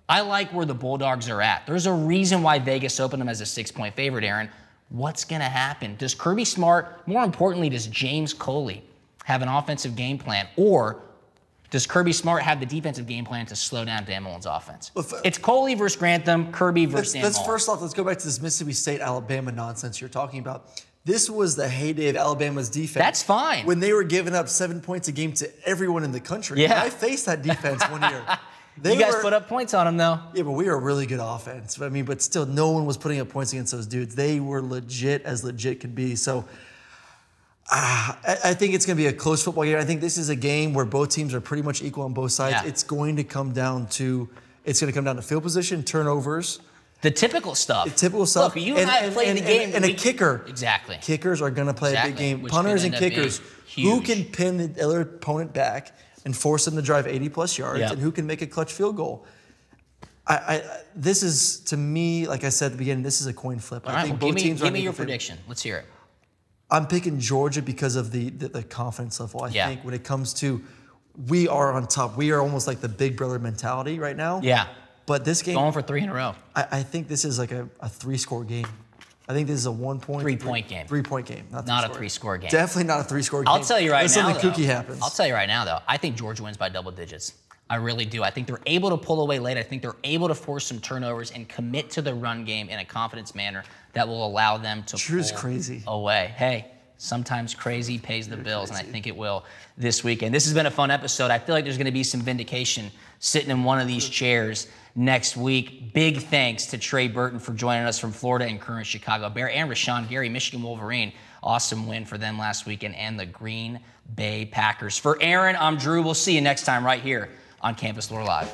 [SPEAKER 2] I like where the Bulldogs are at. There's a reason why Vegas opened them as a 6-point favorite, Aaron. What's going to happen? Does Kirby Smart, more importantly, does James Coley have an offensive game plan? Or does Kirby Smart have the defensive game plan to slow down Dan Mullen's offense? It's Coley versus Grantham, Kirby versus Dan Mullen.
[SPEAKER 3] First off, let's go back to this Mississippi State-Alabama nonsense you're talking about. This was the heyday of Alabama's defense.
[SPEAKER 2] That's fine.
[SPEAKER 3] When they were giving up 7 points a game to everyone in the country.
[SPEAKER 2] Yeah.
[SPEAKER 3] I faced that defense one year.
[SPEAKER 2] You guys put up points on them, though.
[SPEAKER 3] Yeah, but we were a really good offense. I mean, but still, no one was putting up points against those dudes. They were legit as legit could be. So I think it's going to be a close football game. I think this is a game where both teams are pretty much equal on both sides. Yeah. It's going to come down to field position, turnovers.
[SPEAKER 2] The typical stuff.
[SPEAKER 3] The typical stuff.
[SPEAKER 2] Look, you and I have played the game.
[SPEAKER 3] And a kicker.
[SPEAKER 2] Exactly.
[SPEAKER 3] Kickers are going to play a big game. Punters and kickers. Who can pin the other opponent back and force them to drive 80-plus yards, and who can make a clutch field goal. This is, to me, like I said at the beginning, this is a coin flip.
[SPEAKER 2] All right, well, give me your prediction. Let's hear it.
[SPEAKER 3] I'm picking Georgia because of the confidence level. I think when it comes to, we are on top. We are almost like the big brother mentality right now.
[SPEAKER 2] Yeah.
[SPEAKER 3] But this game,
[SPEAKER 2] going for 3 in a row.
[SPEAKER 3] I think this is like a 3-score game. I think this is a 1-point,
[SPEAKER 2] 3-point game.
[SPEAKER 3] 3-point game, not
[SPEAKER 2] a 3-score game.
[SPEAKER 3] Definitely not a 3-score game.
[SPEAKER 2] I'll tell you right now,
[SPEAKER 3] something kooky happens.
[SPEAKER 2] I'll tell you right now, though. I think Georgia wins by double digits. I really do. I think they're able to pull away late. I think they're able to force some turnovers and commit to the run game in a confidence manner that will allow them to pull
[SPEAKER 3] crazy
[SPEAKER 2] away. Hey, sometimes crazy pays the bills, and I think it will this weekend. This has been a fun episode. I feel like there's going to be some vindication sitting in one of these chairs next week. Big thanks to Trey Burton for joining us from Florida and current Chicago Bear, and Rashan Gary, Michigan Wolverine. Awesome win for them last weekend, and the Green Bay Packers. For Aaron, I'm Drew. We'll see you next time right here on Campus Lore Live.